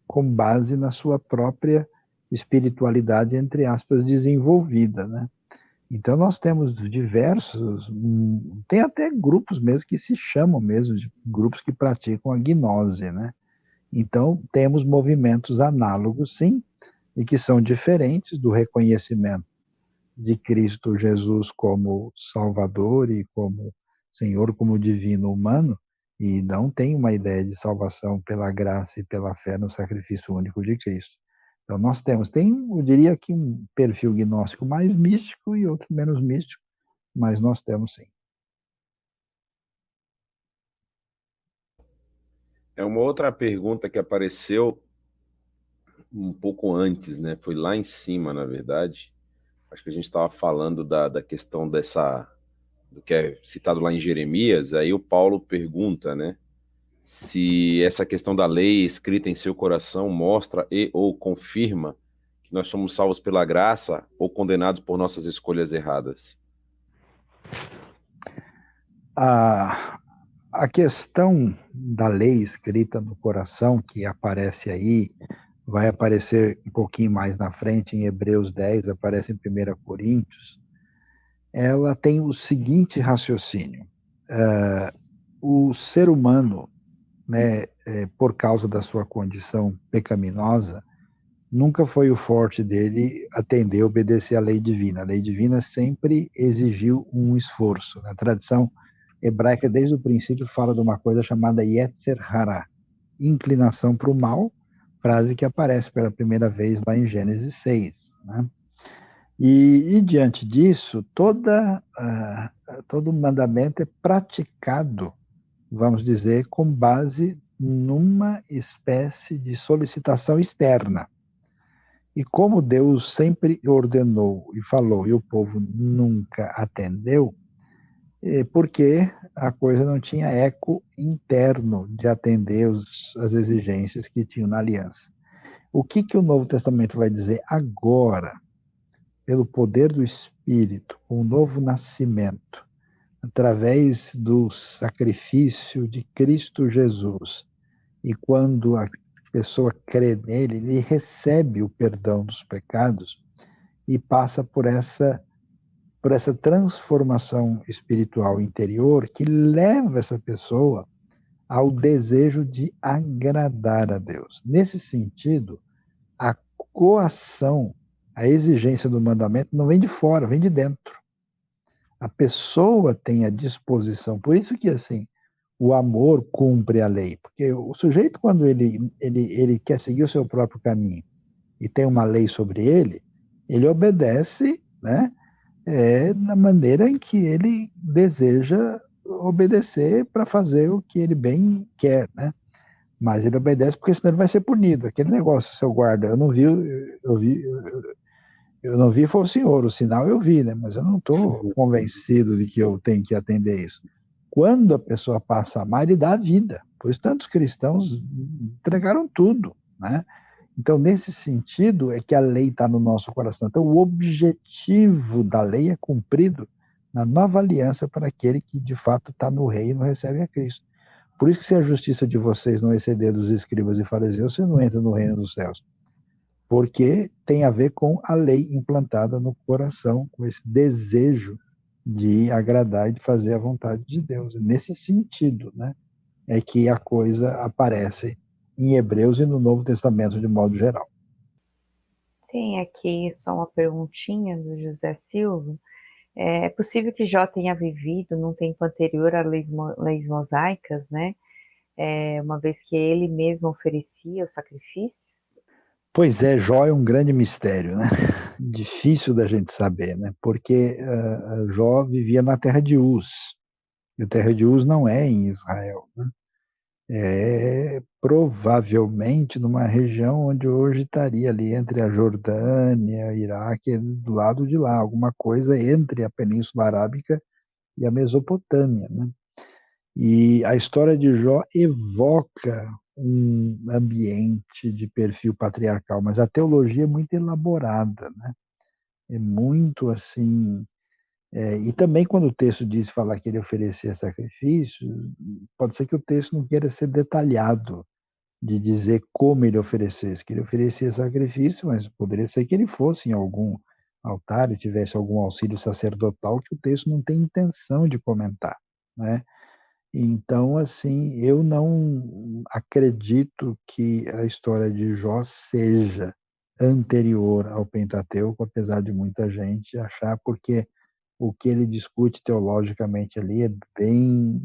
com base na sua própria espiritualidade, entre aspas, desenvolvida, né? Então nós temos diversos, tem até grupos mesmo que se chamam mesmo de grupos que praticam a gnose, né? Então temos movimentos análogos, sim, e que são diferentes do reconhecimento de Cristo Jesus como Salvador e como Senhor, como divino humano, e não tem uma ideia de salvação pela graça e pela fé no sacrifício único de Cristo. Então nós tem, eu diria que um perfil gnóstico mais místico e outro menos místico, mas nós temos sim. É uma outra pergunta que apareceu um pouco antes, né? Foi lá em cima, na verdade. Acho que a gente estava falando da questão do que é citado lá em Jeremias. Aí o Paulo pergunta, né? Se essa questão da lei escrita em seu coração mostra e ou confirma que nós somos salvos pela graça ou condenados por nossas escolhas erradas. A questão da lei escrita no coração, que aparece aí, vai aparecer um pouquinho mais na frente, em Hebreus 10, aparece em 1 Coríntios, ela tem o seguinte raciocínio. O ser humano, né, por causa da sua condição pecaminosa, nunca foi o forte dele atender, obedecer à lei divina. A lei divina sempre exigiu um esforço. A tradição hebraica, desde o princípio, fala de uma coisa chamada Yetzer Hara, inclinação para o mal, frase que aparece pela primeira vez lá em Gênesis 6. Né? E diante disso, todo mandamento é praticado, vamos dizer, com base numa espécie de solicitação externa. E como Deus sempre ordenou e falou, e o povo nunca atendeu, porque a coisa não tinha eco interno de atender as exigências que tinham na aliança. O que o Novo Testamento vai dizer agora, pelo poder do Espírito, com o novo nascimento, através do sacrifício de Cristo Jesus, e quando a pessoa crê nele, ele recebe o perdão dos pecados e passa por essa transformação espiritual interior que leva essa pessoa ao desejo de agradar a Deus. Nesse sentido, a coação, a exigência do mandamento não vem de fora, vem de dentro. A pessoa tem a disposição. Por isso que, assim, o amor cumpre a lei. Porque o sujeito, quando ele quer seguir o seu próprio caminho e tem uma lei sobre ele obedece, né? Na maneira em que ele deseja obedecer para fazer o que ele bem quer, né? Mas ele obedece porque senão ele vai ser punido. Aquele negócio, seu guarda, eu não vi foi o senhor, o sinal eu vi, né? Mas eu não estou convencido de que eu tenho que atender isso. Quando a pessoa passa a amar, ele dá a vida. Por isso tantos cristãos entregaram tudo, né? Então, nesse sentido, é que a lei está no nosso coração. Então, o objetivo da lei é cumprido na nova aliança para aquele que, de fato, está no reino e recebe a Cristo. Por isso que se a justiça de vocês não exceder dos escribas e fariseus, você não entra no reino dos céus. Porque tem a ver com a lei implantada no coração, com esse desejo de agradar e de fazer a vontade de Deus. Nesse sentido, né, é que a coisa aparece em Hebreus e no Novo Testamento de modo geral. Tem aqui só uma perguntinha do José Silva. É possível que Jó tenha vivido num tempo anterior às leis mosaicas, né? Uma vez que ele mesmo oferecia o sacrifício? Pois é, Jó é um grande mistério, né? Difícil da gente saber, né? Porque Jó vivia na terra de Uz. E a terra de Uz não é em Israel, né? É provavelmente numa região onde hoje estaria ali entre a Jordânia, Iraque, do lado de lá, alguma coisa entre a Península Arábica e a Mesopotâmia, né? E a história de Jó evoca um ambiente de perfil patriarcal, mas a teologia é muito elaborada, né? É muito assim. E também quando o texto diz falar que ele oferecia sacrifício, pode ser que o texto não queira ser detalhado de dizer como ele oferecesse, que ele oferecia sacrifício, mas poderia ser que ele fosse em altar e tivesse algum auxílio sacerdotal que o texto não tem intenção de comentar, né? Então, assim, eu não acredito que a história de Jó seja anterior ao Pentateuco, apesar de muita gente achar, porque o que ele discute teologicamente ali é bem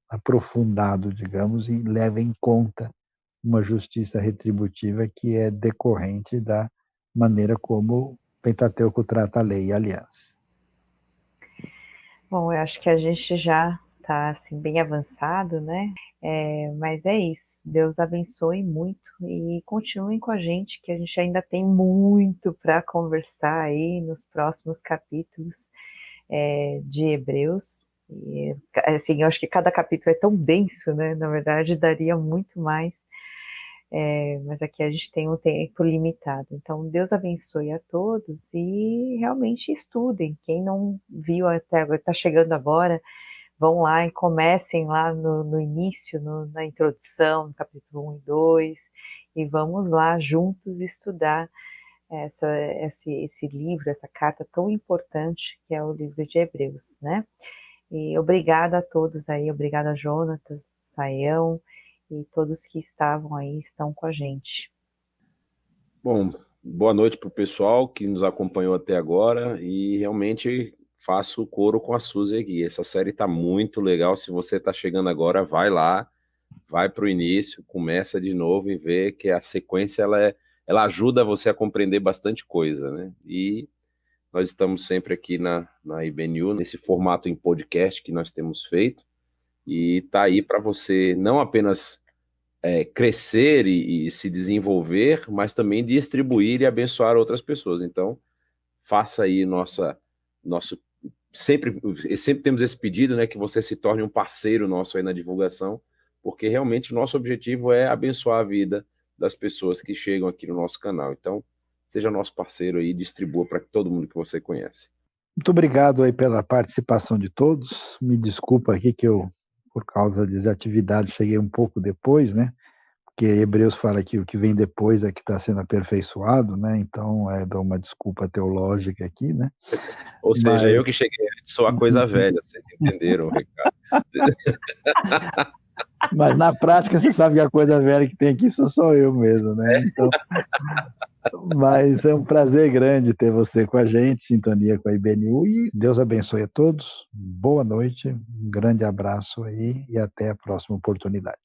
aprofundado, digamos, e leva em conta uma justiça retributiva que é decorrente da maneira como o Pentateuco trata a lei e a aliança. Bom, eu acho que a gente já está assim, bem avançado, né? Mas é isso. Deus abençoe muito e continuem com a gente, que a gente ainda tem muito para conversar aí nos próximos capítulos de Hebreus. E, assim, eu acho que cada capítulo é tão denso, né? Na verdade, daria muito mais. Mas aqui a gente tem um tempo limitado. Então, Deus abençoe a todos e realmente estudem. Quem não viu até agora, está chegando agora, vão lá e comecem lá no início, na introdução, no capítulo 1 e 2, e vamos lá juntos estudar esse livro, essa carta tão importante que é o livro de Hebreus, né? E obrigada a todos aí, obrigada a Jonatas, Saião, e todos que estavam aí, estão com a gente. Bom, boa noite para o pessoal que nos acompanhou até agora e realmente faço coro com a Suzy aqui. Essa série está muito legal. Se você está chegando agora, vai lá, vai para o início, começa de novo e vê que a sequência ela ajuda você a compreender bastante coisa, né? E nós estamos sempre aqui na IBNU, nesse formato em podcast que nós temos feito, e está aí para você não apenas crescer e se desenvolver, mas também distribuir e abençoar outras pessoas. Então, faça aí sempre temos esse pedido, né, que você se torne um parceiro nosso aí na divulgação, porque realmente o nosso objetivo é abençoar a vida das pessoas que chegam aqui no nosso canal. Então, seja nosso parceiro aí, distribua para todo mundo que você conhece. Muito obrigado aí pela participação de todos. Me desculpa aqui que eu, por causa das atividades, cheguei um pouco depois, né? Porque Hebreus fala que o que vem depois é que está sendo aperfeiçoado, né? Então, dou uma desculpa teológica aqui, né? Ou seja, eu que cheguei antes, sou a coisa velha, vocês entenderam o recado. Mas na prática, você sabe que a coisa velha que tem aqui sou eu mesmo, né? Então, mas é um prazer grande ter você com a gente, sintonia com a IBNU, e Deus abençoe a todos. Boa noite, um grande abraço aí e até a próxima oportunidade.